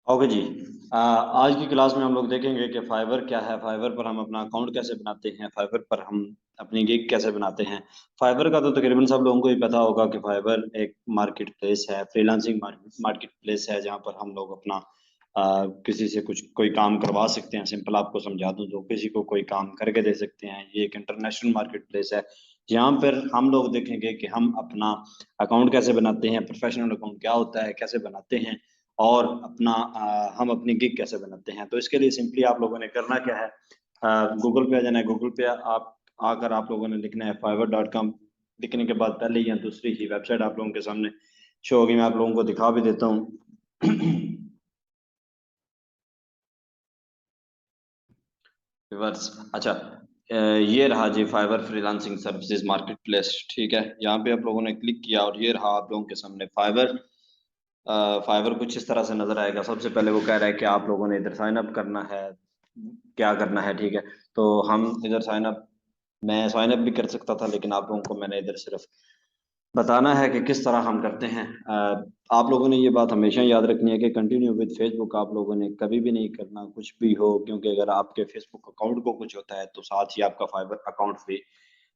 Okay जी। आज की class में हम लोग देखेंगे कि फाइवर क्या है, फाइवर पर हम अपना अकाउंट कैसे बनाते हैं, फाइवर पर हम अपनी गिग कैसे बनाते हैं। फाइवर का तो तकरीबन सब लोगों को ही पता होगा कि फाइवर एक मार्केट प्लेस है, फ्रीलांसिंग मार्केट प्लेस है, जहाँ पर हम लोग अपना किसी से कुछ कोई काम करवा सकते हैं। सिंपल आपको समझा दूं तो किसी को कोई काम करके दे सकते हैं। ये एक इंटरनेशनल मार्केट प्लेस है, यहाँ पर हम लोग देखेंगे कि हम अपना अकाउंट कैसे बनाते हैं, प्रोफेशनल अकाउंट क्या होता है, कैसे बनाते हैं, और अपना हम अपनी गिग कैसे बनाते हैं। तो इसके लिए सिंपली आप लोगों ने करना क्या है, गूगल पे आ जाना है। गूगल पे आप आकर आप लोगों ने लिखना है fiverr.com। लिखने के बाद पहले या दूसरी ही वेबसाइट आप लोगों के सामने शो होगी, मैं आप लोगों को दिखा भी देता हूँ। रिवर्स। अच्छा, ये रहा जी Fiverr freelancing services market place. ठीक है, यहाँ पे आप लोगों ने क्लिक किया और ये रहा आप लोगों के सामने फाइवर। फाइवर कुछ इस तरह से नजर आएगा। सबसे पहले वो कह रहा है कि आप लोगों ने इधर साइन अप करना है, क्या करना है। ठीक है, तो हम इधर साइन अप, मैं साइन अप भी कर सकता था, लेकिन आप लोगों को मैंने इधर सिर्फ बताना है कि किस तरह हम करते हैं। आप लोगों ने ये बात हमेशा याद रखनी है कि कंटिन्यू विद फेसबुक आप लोगों ने कभी भी नहीं करना कुछ भी हो, क्योंकि अगर आपके फेसबुक अकाउंट को कुछ होता है तो साथ ही आपका फाइबर अकाउंट भी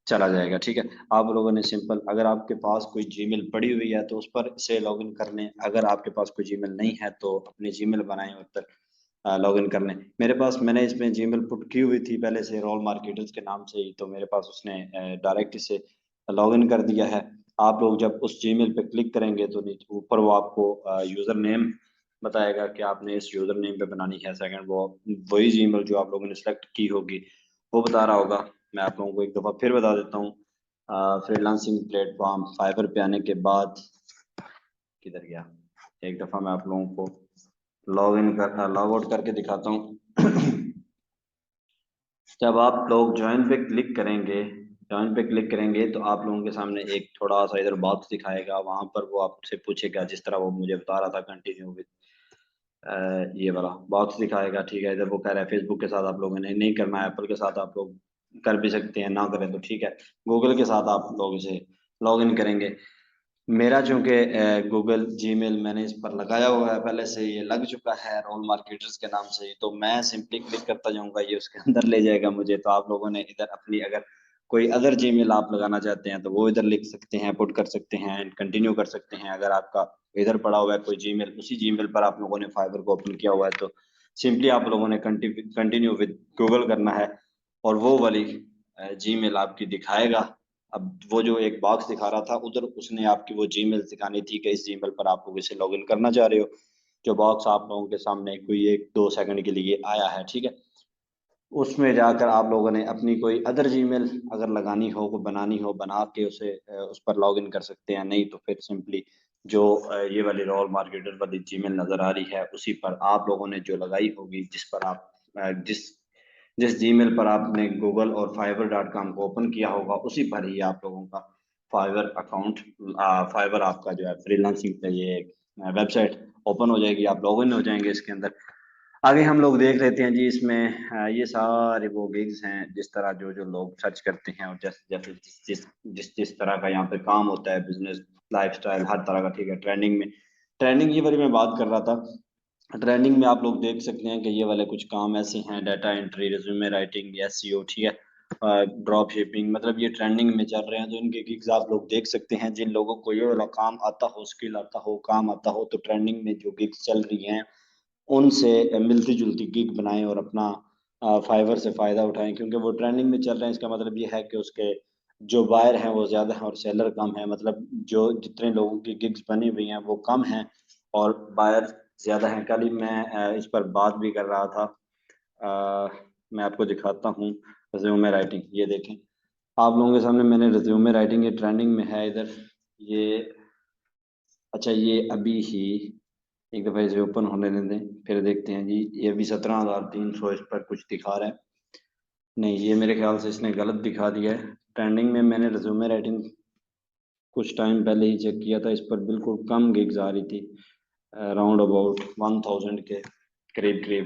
चला जाएगा। ठीक है, आप लोगों ने सिंपल, अगर आपके पास कोई जीमेल पड़ी हुई है तो उस पर से लॉगिन कर लें। अगर आपके पास कोई जीमेल नहीं है तो अपनी जीमेल बनाएं, उस पर लॉगिन कर लें। मेरे पास, मैंने इसमें जीमेल पुट की हुई थी पहले से, रोल मार्केटर्स के नाम से ही, तो मेरे पास उसने डायरेक्ट इसे लॉगिन कर दिया है। आप लोग जब उस जीमेल पे क्लिक करेंगे तो नीचे ऊपर वो आपको यूज़र नेम बताएगा कि आपने इस यूज़र नेम पे बनानी है। सेकंड, वो वही जीमेल जो आप लोगों ने सेलेक्ट की होगी वो बता रहा होगा। मैं आप लोगों को एक दफ़ा फिर बता देता हूँ। फ्रीलांसिंग प्लेटफॉर्म फाइवर पे आने के बाद, किधर गया, एक दफ़ा मैं आप लोगों को लॉग आउट करके दिखाता हूँ। जब आप लोग ज्वाइन पे क्लिक करेंगे, ज्वाइन पे क्लिक करेंगे तो आप लोगों के सामने एक थोड़ा सा इधर बॉक्स दिखाएगा। वहां पर वो आपसे पूछेगा, जिस तरह वो मुझे बता रहा था, कंटिन्यू विद, ये वाला बॉक्स दिखाएगा। ठीक है, इधर वो कह रहा है फेसबुक के साथ आप लोगों ने नहीं करना है, एप्पल के साथ आप लोग कर भी सकते हैं, ना करें तो ठीक है। गूगल के साथ आप लोग इसे लॉग इन करेंगे। मेरा चूंकि गूगल जीमेल मैंने इस पर लगाया हुआ है पहले से, ये लग चुका है रोल मार्केटर्स के नाम से, तो मैं सिंपली क्लिक करता जाऊंगा, ये उसके अंदर ले जाएगा मुझे। तो आप लोगों ने इधर अपनी, अगर कोई अदर जीमेल आप लगाना चाहते हैं तो वो इधर लिख सकते हैं, पुट कर सकते हैं, एंड कंटिन्यू कर सकते हैं। अगर आपका इधर पड़ा हुआ है कोई जीमेल, उसी जीमेल पर आप लोगों ने फाइबर को ओपन किया हुआ है, तो सिंपली आप लोगों ने कंटिन्यू विद गूगल करना है, और वो वाली जीमेल आपकी दिखाएगा। अब वो जो एक बॉक्स दिखा रहा था उधर, उसने आपकी वो जीमेल दिखानी थी कि इस जीमेल पर आप लोग इसे लॉगिन करना चाह रहे हो। जो बॉक्स आप लोगों के सामने कोई एक दो सेकंड के लिए आया है, ठीक है, उसमें जाकर आप लोगों ने अपनी कोई अदर जीमेल अगर लगानी हो, को बनानी हो, बना के उसे उस पर लॉगिन कर सकते हैं। नहीं तो फिर सिंपली जो ये वाली रोल मार्केटर वाली जीमेल नजर आ रही है उसी पर आप लोगों ने जो लगाई होगी, जिस पर आप जिस जिस जीमेल पर आपने गूगल और fiverr.com को ओपन किया होगा, उसी पर ही आप लोगों का फाइवर अकाउंट, फाइवर आपका जो है फ्रीलांसिंग पे ये वेबसाइट ओपन हो जाएगी, आप लॉगिन हो जाएंगे इसके अंदर। आगे हम लोग देख लेते हैं जी इसमें ये सारे वो गिग्स हैं, जिस तरह जो जो लोग सर्च करते हैं, और जैसे जैसे जिस तरह का यहाँ पे काम होता है, बिजनेस, लाइफस्टाइल, हर तरह का। ठीक है, ट्रेंडिंग में, ट्रेंडिंग ये वाली मैं बात कर रहा था। ट्रेंडिंग में आप लोग देख सकते हैं कि ये वाले कुछ काम ऐसे हैं, data entry, resume writing, SEO, ठीक है, ड्रॉप शिपिंग, मतलब ये ट्रेंडिंग में चल रहे हैं। तो इनके गिग्स आप लोग देख सकते हैं। जिन लोगों को ये वाला काम आता हो, स्किल आता हो, काम आता हो, तो ट्रेंडिंग में जो गिग्स चल रही हैं उनसे मिलती जुलती गिग बनाएं और अपना फाइवर से फायदा उठाएं, क्योंकि वो ट्रेंडिंग में चल रहे हैं। इसका मतलब ये है कि उसके जो बायर हैं वो ज्यादा हैं और सेलर कम है। मतलब जो जितने लोगों की गिग्स बनी हुई हैं वो कम हैं और बायर ज्यादा हैं। कल ही मैं इस पर बात भी कर रहा था। मैं आपको दिखाता हूँ रिज्यूमे राइटिंग, ये देखें आप लोगों के सामने मैंने रिज्यूमे राइटिंग, ये ट्रेंडिंग में है इधर। ये, अच्छा, ये अभी ही एक दफ़ा इसे ओपन होने दें, फिर देखते हैं जी। ये अभी 17,300 इस पर कुछ दिखा रहा है। नहीं, ये मेरे ख्याल से इसने गलत दिखा दिया है। ट्रेंडिंग में मैंने रिज्यूमे राइटिंग कुछ टाइम पहले ही चेक किया था, इस पर बिल्कुल कम गिग्स आ रही थी, अराउंड अबाउट 1000 के करीब करीब।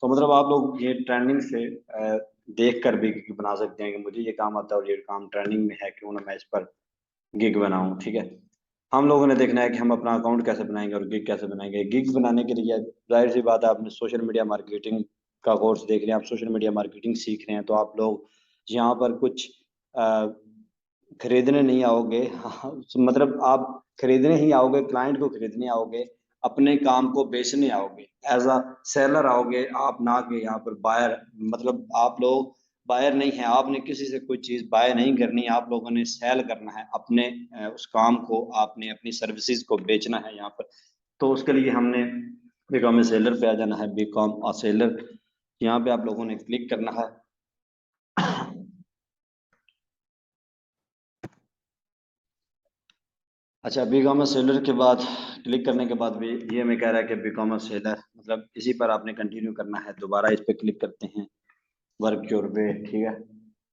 तो मतलब आप लोग ये ट्रेंडिंग से देख कर भी गिग बना सकते हैं कि मुझे ये काम आता है और ये काम ट्रेंडिंग में है, क्यों ना मैं इस पर गिग बनाऊं। ठीक है, हम लोगों ने देखना है कि हम अपना अकाउंट कैसे बनाएंगे और गिग कैसे बनाएंगे। गिग बनाने के लिए जाहिर सी बात है, आपने सोशल मीडिया मार्केटिंग का कोर्स देख रहे हैं, आप सोशल मीडिया मार्केटिंग सीख रहे हैं, तो आप लोग यहाँ पर कुछ अ, खरीदने नहीं आओगे। मतलब आप खरीदने ही आओगे, क्लाइंट को खरीदने आओगे, अपने काम को बेचने आओगे, एज अ सेलर आओगे आप, ना कि यहाँ पर बायर। मतलब आप लोग बायर नहीं है, आपने किसी से कोई चीज बाय नहीं करनी, आप लोगों ने सेल करना है अपने उस काम को, आपने अपनी सर्विसेज को बेचना है यहाँ पर। तो उसके लिए हमने बीकॉम सेलर पे आ जाना है, बीकॉम सेलर, यहाँ पे आप लोगों ने क्लिक करना है। अच्छा, बी कॉमर्स सेलर के बाद क्लिक करने के बाद भी ये हमें कह रहा है कि बी कॉमर्स सेलर, मतलब इसी पर आपने कंटिन्यू करना है। दोबारा इस पर क्लिक करते हैं, वर्क योर वे, ठीक है।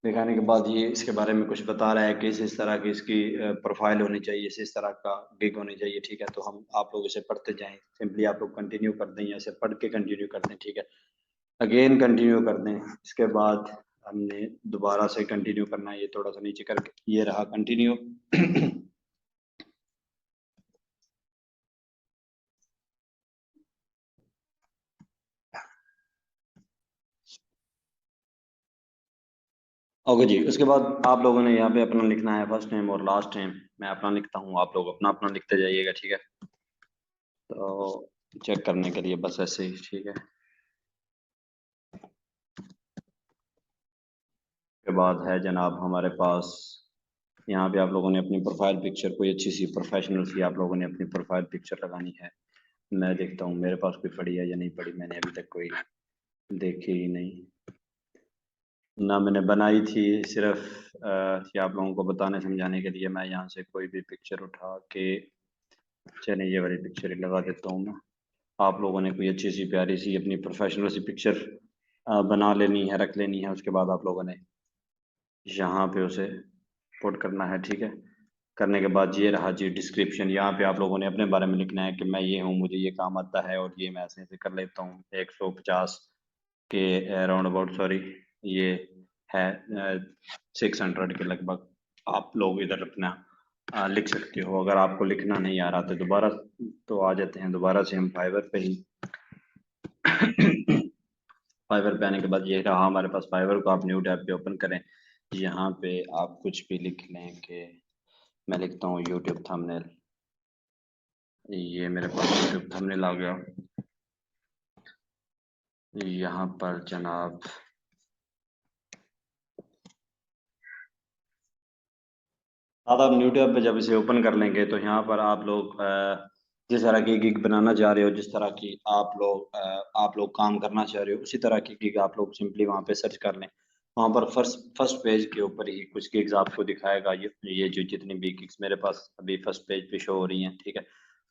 दिखाने के बाद ये इसके बारे में कुछ बता रहा है कि इस तरह की इसकी प्रोफाइल होनी चाहिए, इस तरह का गिग होनी चाहिए, ठीक है। तो हम आप लोग इसे पढ़ते जाएं, सिंपली आप लोग कंटिन्यू कर दें या इसे पढ़ के कंटिन्यू कर दें, ठीक है। अगेन कंटिन्यू कर दें, इसके बाद हमने दोबारा से कंटिन्यू करना है, ये थोड़ा सा नीचे करके, ये रहा कंटिन्यू। ओके जी, उसके बाद आप लोगों ने यहाँ पे अपना लिखना है, फर्स्ट नेम और लास्ट नेम। मैं अपना लिखता हूँ, आप लोग अपना अपना लिखते जाइएगा, ठीक है। तो चेक करने के लिए बस ऐसे ही, ठीक है। के बाद है जनाब हमारे पास, यहाँ पे आप लोगों ने अपनी प्रोफाइल पिक्चर, कोई अच्छी सी प्रोफेशनल सी आप लोगों ने अपनी प्रोफाइल पिक्चर लगानी है। मैं देखता हूँ मेरे पास कोई पड़ी है या नहीं पड़ी, मैंने अभी तक कोई देखी ही नहीं, ना मैंने बनाई थी। सिर्फ ये आप लोगों को बताने समझाने के लिए मैं यहाँ से कोई भी पिक्चर उठा के, चलिए ये वाली पिक्चर ही लगा देता हूँ मैं। आप लोगों ने कोई अच्छी सी प्यारी सी अपनी प्रोफेशनल सी पिक्चर बना लेनी है, रख लेनी है। उसके बाद आप लोगों ने यहाँ पे उसे पुट करना है, ठीक है। करने के बाद ये रहा जी डिस्क्रिप्शन, यहाँ पे आप लोगों ने अपने बारे में लिखना है कि मैं ये हूँ, मुझे ये काम आता है और ये मैं ऐसे ऐसे कर लेता हूँ। 150 के अराउंड अबाउट, सॉरी, ये है 600 के लगभग। आप लोग इधर अपना लिख सकते हो। अगर आपको लिखना नहीं आ रहा तो दोबारा, तो आ जाते हैं दोबारा से हम फाइवर पे ही। फाइवर पे आने के बाद ये रहा हमारे पास फाइवर को, आप न्यू टैब पे ओपन करें। यहाँ पे आप कुछ भी लिख लें कि मैं लिखता हूँ यूट्यूब थंबनेल। ये मेरे पास यूट्यूब थंबनेल आ गया। यहाँ पर जनाब अब आप न्यू टैब पे जब इसे ओपन कर लेंगे तो यहाँ पर आप लोग जिस तरह की गिग बनाना चाह रहे हो, जिस तरह की आप लोग काम करना चाह रहे हो, उसी तरह की गिग आप लोग सिंपली वहाँ पे सर्च कर लें। वहाँ पर फर्स्ट फर्स्ट पेज के ऊपर ही कुछ गिग्स आपको दिखाएगा। ये जो जितनी भी गिग्स मेरे पास अभी फर्स्ट पेज पे शो हो रही हैं, ठीक है।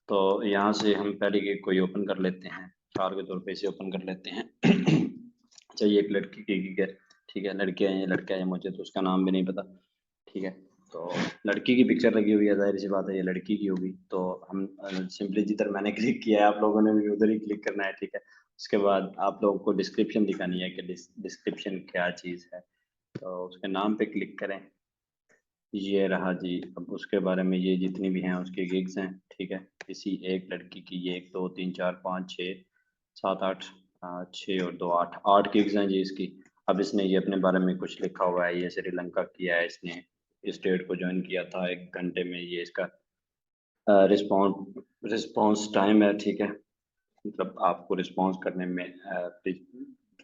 तो यहाँ से हम पहली गिग को ही ओपन कर लेते हैं, मिसाल के तौर पे इसे ओपन कर लेते हैं। अच्छा, ये एक लड़की की गिग है, ठीक है। लड़के हैं, ये लड़का है, मुझे तो उसका नाम भी नहीं पता, ठीक है। तो लड़की की पिक्चर लगी हुई है, जाहिर सी बात है ये लड़की की होगी। तो हम सिंपली जिधर मैंने क्लिक किया है, आप लोगों ने भी उधर ही क्लिक करना है, ठीक है। उसके बाद आप लोगों को डिस्क्रिप्शन दिखानी है कि डिस्क्रिप्शन क्या चीज़ है। तो उसके नाम पे क्लिक करें, ये रहा जी। अब उसके बारे में, ये जितनी भी हैं उसकी गिग्स हैं, ठीक है। किसी एक लड़की की ये 1 2 3 4 5 6 7 8, 6 और 2 8, 8 गिग्स हैं जी इसकी। अब इसने ये अपने बारे में कुछ लिखा हुआ है, ये श्रीलंका किया है इसने, इस डेट को ज्वाइन किया था, 1 घंटे में ये इसका रिस्पॉन्स रिस्पॉन्स टाइम है, ठीक है। मतलब आपको रिस्पॉन्स करने में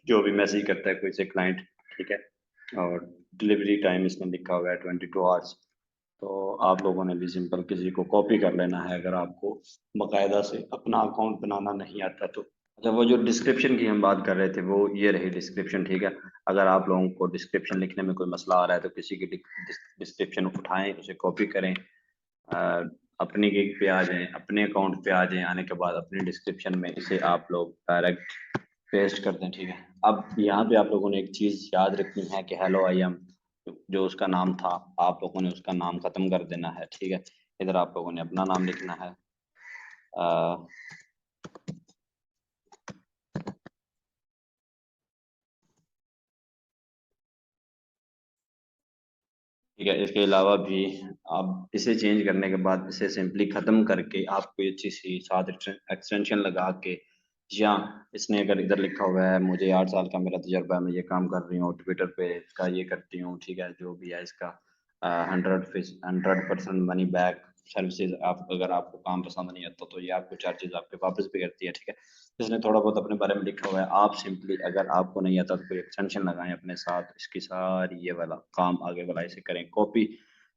जो भी मैसेज करता है कोई से क्लाइंट, ठीक है। और डिलीवरी टाइम इसने लिखा हुआ है 22 आवर्स। तो आप लोगों ने भी सिंपल किसी को कॉपी कर लेना है अगर आपको बाकायदा से अपना अकाउंट बनाना नहीं आता तो। अच्छा, वो जो डिस्क्रिप्शन की हम बात कर रहे थे, वो ये रही डिस्क्रिप्शन, ठीक है। अगर आप लोगों को डिस्क्रिप्शन लिखने में कोई मसला आ रहा है तो किसी की डिस्क्रिप्शन उठाएं, उसे कॉपी करें, अ, अपनी गिग पे आ जाएं, अपने अकाउंट पे आ जाएं, आने के बाद अपनी डिस्क्रिप्शन में इसे आप लोग डायरेक्ट पेस्ट कर दें, ठीक है। अब यहाँ पे आप लोगों ने एक चीज़ याद रखनी है कि हेलो आई एम, जो उसका नाम था, आप लोगों ने उसका नाम ख़त्म कर देना है, ठीक है। इधर आप लोगों ने अपना नाम लिखना है, ठीक है। इसके अलावा भी आप इसे चेंज करने के बाद इसे सिंपली ख़त्म करके आप कोई अच्छी सी साथ एक्सटेंशन लगा के, या इसने अगर इधर लिखा हुआ है मुझे 8 साल का मेरा तजर्बा है, मैं ये काम कर रही हूँ, ट्विटर पे इसका ये करती हूँ, ठीक है, जो भी है इसका 100% मनी बैक सर्विसेज, आप अगर आपको काम पसंद नहीं आता तो ये आपको चार्जेस आपके वापस भी करती है, ठीक है। इसने थोड़ा बहुत अपने बारे में लिखा हुआ है, आप सिंपली अगर आपको नहीं आता तो कोई एक्सटेंशन लगाएं अपने साथ, इसकी सारी ये वाला काम आगे वाला इसे करें कॉपी,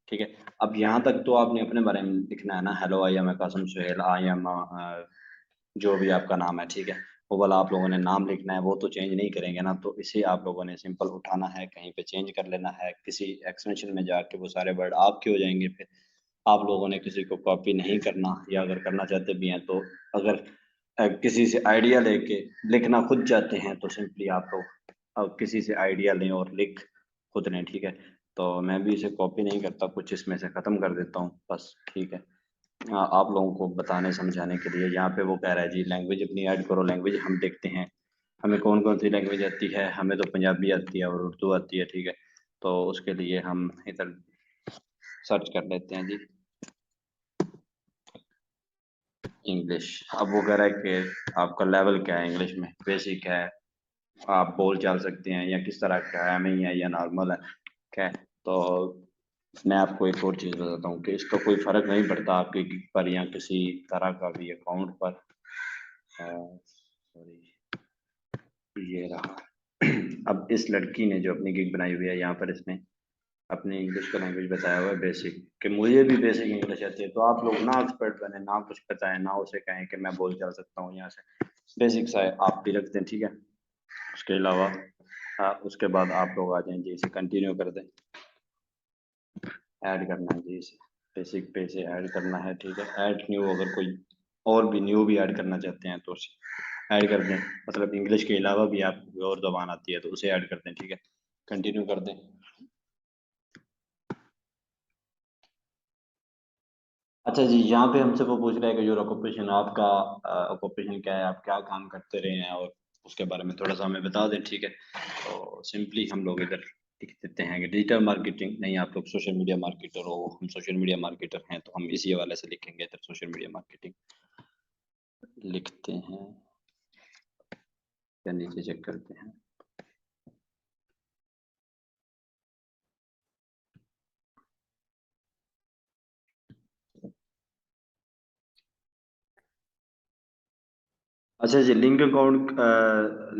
ठीक है। अब यहाँ तक तो आपने अपने बारे में लिखना है ना, hello I am Qasim Suhail, I am जो भी आपका नाम है, ठीक है, वो वाला आप लोगों ने नाम लिखना है, वो तो चेंज नहीं करेंगे ना, तो इसे आप लोगों ने सिंपल उठाना है, कहीं पे चेंज कर लेना है, किसी एक्सटेंशन में जाके वो सारे वर्ड आपके हो जाएंगे, फिर आप लोगों ने किसी को कॉपी नहीं करना, या अगर करना चाहते भी हैं तो अगर किसी से आइडिया लेके लिखना खुद चाहते हैं तो सिंपली आप लोग किसी से आइडिया लें और लिख खुद लें, ठीक है। तो मैं भी इसे कॉपी नहीं करता, कुछ इसमें से ख़त्म कर देता हूँ बस, ठीक है। आप लोगों को बताने समझाने के लिए यहाँ पे वो कह रहा है जी लैंग्वेज अपनी ऐड करो, लैंग्वेज हम देखते हैं हमें कौन कौन सी लैंग्वेज आती है, हमें तो पंजाबी आती है और उर्दू आती है, ठीक है। तो उसके लिए हम इधर सर्च कर लेते हैं जी इंग्लिश। अब वो कह रहा है कि आपका लेवल क्या है इंग्लिश में, बेसिक है, आप बोल चाल सकते हैं, या किस तरह का है, में ही है या नॉर्मल है, क्या है। तो मैं आपको एक और चीज़ बताता हूँ कि इसका कोई फ़र्क नहीं पड़ता आपके गिग पर या किसी तरह का भी अकाउंट पर। सॉरी, ये रहा। अब इस लड़की ने जो अपनी गिग बनाई हुई है, यहाँ पर इसने अपनी इंग्लिश का लैंग्वेज बताया हुआ है बेसिक, कि मुझे भी बेसिक इंग्लिश आती है, तो आप लोग ना एक्सपर्ट बने, ना कुछ बताएं, ना उसे कहें कि मैं बोल चल सकता हूँ, यहाँ से बेसिक सा है आप भी रख दें, ठीक है। उसके अलावा उसके बाद आप लोग आ जाएं जी, इसे कंटिन्यू कर दें, ऐड करना है जी इसे, बेसिक पे से ऐड करना है, ठीक है। ऐड न्यू, अगर कोई और भी न्यू भी ऐड करना चाहते हैं तो उसे ऐड कर दें, मतलब इंग्लिश के अलावा भी आपको कोई और ज़बान आती है तो उसे ऐड कर दें, ठीक है। कंटिन्यू कर दें। अच्छा जी, यहाँ पे हमसे वो पूछ रहा है कि जो ऑक्यूपेशन आपका, ऑक्यूपेशन क्या है, आप क्या काम करते रहे हैं, और उसके बारे में थोड़ा सा हमें बता दें, ठीक है। तो सिंपली हम लोग इधर लिख देते हैं कि डिजिटल मार्केटिंग, नहीं आप लोग सोशल मीडिया मार्केटर हो, हम सोशल मीडिया मार्केटर हैं, तो हम इसी हवाले से लिखेंगे इधर सोशल मीडिया मार्केटिंग लिखते हैं, या नीचे चेक करते हैं। अच्छा जी, लिंक अकाउंट,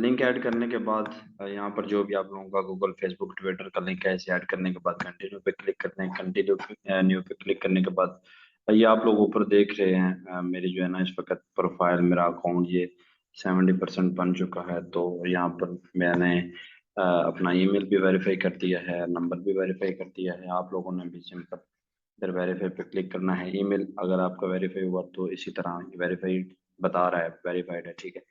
लिंक ऐड करने के बाद यहाँ पर जो भी आप लोगों का गूगल, फेसबुक, ट्विटर का लिंक है, इसे ऐड करने के बाद कंटिन्यू पे क्लिक करते हैं, कंटिन्यू न्यू पे क्लिक करने के बाद ये आप लोग ऊपर देख रहे हैं, मेरी जो है ना इस वक्त प्रोफाइल, मेरा अकाउंट ये 70% बन चुका है। तो यहाँ पर मैंने अपना ईमेल भी वेरीफाई कर दिया है, नंबर भी वेरीफाई कर दिया है, आप लोगों ने भी सिंपल फिर वेरीफाई पे क्लिक करना है। ईमेल अगर आपका वेरीफाई हुआ तो इसी तरह वेरीफाइड बता रहा है, वेरीफाइड है, ठीक है।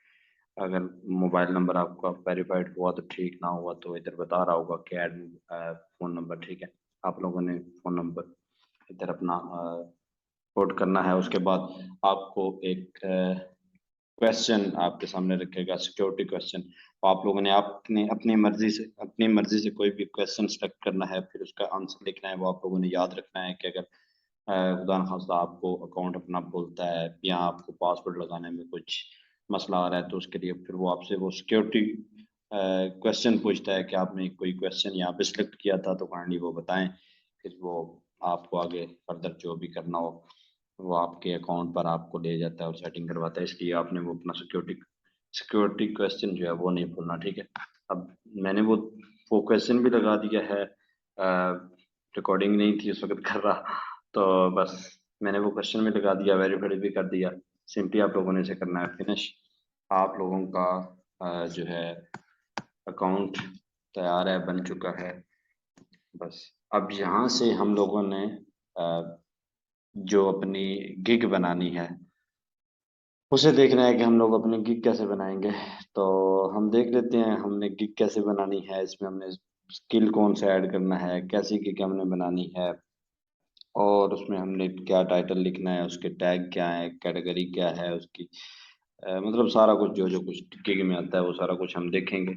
अगर मोबाइल नंबर आपका वेरीफाइड हुआ तो ठीक, ना हुआ तो इधर बता रहा होगा कि ऐड फ़ोन नंबर, ठीक है। आप लोगों ने फ़ोन नंबर इधर अपना कोड करना है। उसके बाद आपको एक क्वेश्चन आपके सामने रखेगा, सिक्योरिटी क्वेश्चन, तो आप लोगों ने आपने अपनी मर्जी से कोई भी क्वेश्चन सेलेक्ट करना है, फिर उसका आंसर लिखना है। वो आप लोगों ने याद रखना है कि अगर खुदा न खास्ता आपको अकाउंट अपना बोलता है या आपको पासवर्ड लगाने में कुछ मसला आ रहा है, तो उसके लिए फिर वो आपसे वो सिक्योरिटी क्वेश्चन पूछता है कि आपने कोई क्वेश्चन यहाँ पे सिलेक्ट किया था तो काइंडली वो बताएं। फिर वो आपको आगे फर्दर जो भी करना हो वो आपके अकाउंट पर आपको ले जाता है और सेटिंग करवाता है, इसलिए आपने वो अपना सिक्योरिटी क्वेश्चन जो है वो नहीं भूलना, ठीक है। अब मैंने वो क्वेश्चन भी लगा दिया है, रिकॉर्डिंग नहीं थी उस वक्त कर रहा, तो बस मैंने वो क्वेश्चन भी लगा दिया, वेरीफाई भी कर दिया। सिंपली आप लोगों ने इसे करना है फिनिश। आप लोगों का जो है अकाउंट तैयार है, बन चुका है। बस अब यहाँ से हम लोगों ने जो अपनी गिग बनानी है उसे देखना है कि हम लोग अपनी गिग कैसे बनाएंगे। तो हम देख लेते हैं हमने गिग कैसे बनानी है, इसमें हमने स्किल कौन सा ऐड करना है, कैसी गिग हमने बनानी है, और उसमें हमने क्या टाइटल लिखना है, उसके टैग क्या है, कैटेगरी क्या है उसकी, मतलब सारा कुछ जो जो कुछ गिग में आता है वो सारा कुछ हम देखेंगे।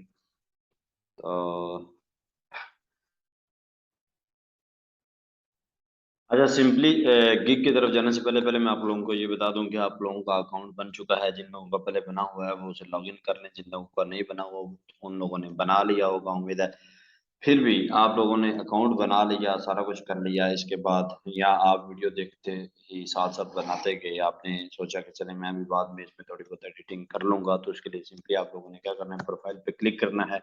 तो अच्छा, सिंपली गिग की तरफ जाने से पहले पहले मैं आप लोगों को ये बता दूं कि आप लोगों का अकाउंट बन चुका है। जिन लोगों का पहले बना हुआ है वो उसे लॉगिन कर लें, जिन लोगों का नहीं बना हुआ उन लोगों ने बना लिया होगा उम्मीद है। फिर भी आप लोगों ने अकाउंट बना लिया, सारा कुछ कर लिया, इसके बाद या आप वीडियो देखते ही साथ साथ बनाते गए, आपने सोचा कि चले मैं भी बाद में इसमें थोड़ी बहुत एडिटिंग कर लूंगा, तो उसके लिए सिंपली आप लोगों ने क्या करना है, प्रोफाइल पे क्लिक करना है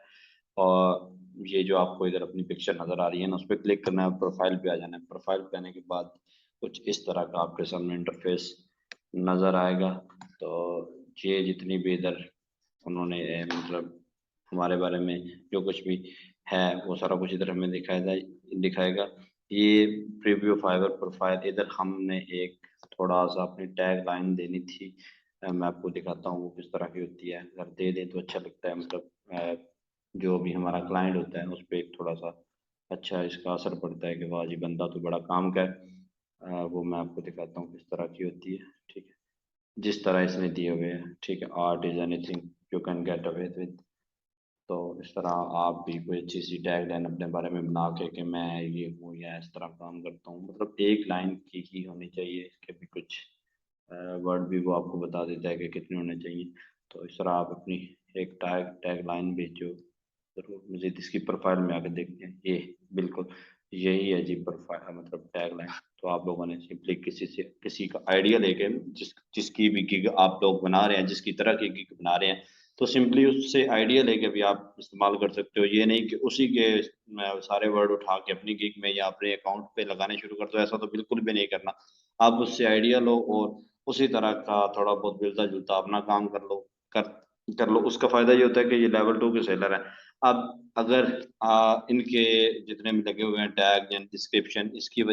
और ये जो आपको इधर अपनी पिक्चर नजर आ रही है ना, उस पर क्लिक करना है, प्रोफाइल पे आ जाना है। प्रोफाइल पे आने के बाद कुछ इस तरह का आपके सामने इंटरफेस नजर आएगा। तो ये जितनी भी इधर उन्होंने मतलब हमारे बारे में जो कुछ भी है वो सारा कुछ इधर हमें दिखाएगा। ये प्रीव्यू फाइवर प्रोफाइल, इधर हमने एक थोड़ा सा अपनी टैग लाइन देनी थी। मैं आपको दिखाता हूँ वो किस तरह की होती है, अगर दे दें तो अच्छा लगता है। मतलब जो भी हमारा क्लाइंट होता है उस पर एक थोड़ा सा अच्छा इसका असर पड़ता है कि वाह जी बंदा तो बड़ा काम का है। वो मैं आपको दिखाता हूँ किस तरह की होती है, ठीक है। जिस तरह इसने दिए हुए हैं, ठीक है, art is anything you can get away with. तो इस तरह आप भी कोई अच्छी सी टैग लाइन अपने बारे में बना के कि मैं ये हूँ या इस तरह काम करता हूँ, मतलब एक लाइन की ही होनी चाहिए, इसके भी कुछ वर्ड भी वो आपको बता देता है कि कितने होने चाहिए। तो इस तरह आप अपनी एक टैग टैग लाइन भेजो जरूर। मुझे इसकी प्रोफाइल में आके देखते हैं, ये बिल्कुल यही है जी प्रोफाइल, मतलब टैग लाइन। तो आप लोगों ने सिंपली किसी का आइडिया लेके जिसकी भी गिग आप लोग बना रहे हैं, जिसकी तरह की गिग बना रहे हैं, तो सिंपली उससे आइडिया लेके भी आप इस्तेमाल कर सकते हो। ये नहीं कि उसी के सारे वर्ड उठा के अपनी गिग में या अपने अकाउंट पे लगाने शुरू कर दो, ऐसा तो बिल्कुल भी नहीं करना। आप उससे आइडिया लो और उसी तरह का थोड़ा बहुत मिलता जुलता अपना काम कर कर लो। उसका फायदा ये होता है कि ये लेवल 2 के सेलर है। अब अगर इनके जितने भी लगे हुए हैं टैग एंड डिस्क्रिप्शन, इसकी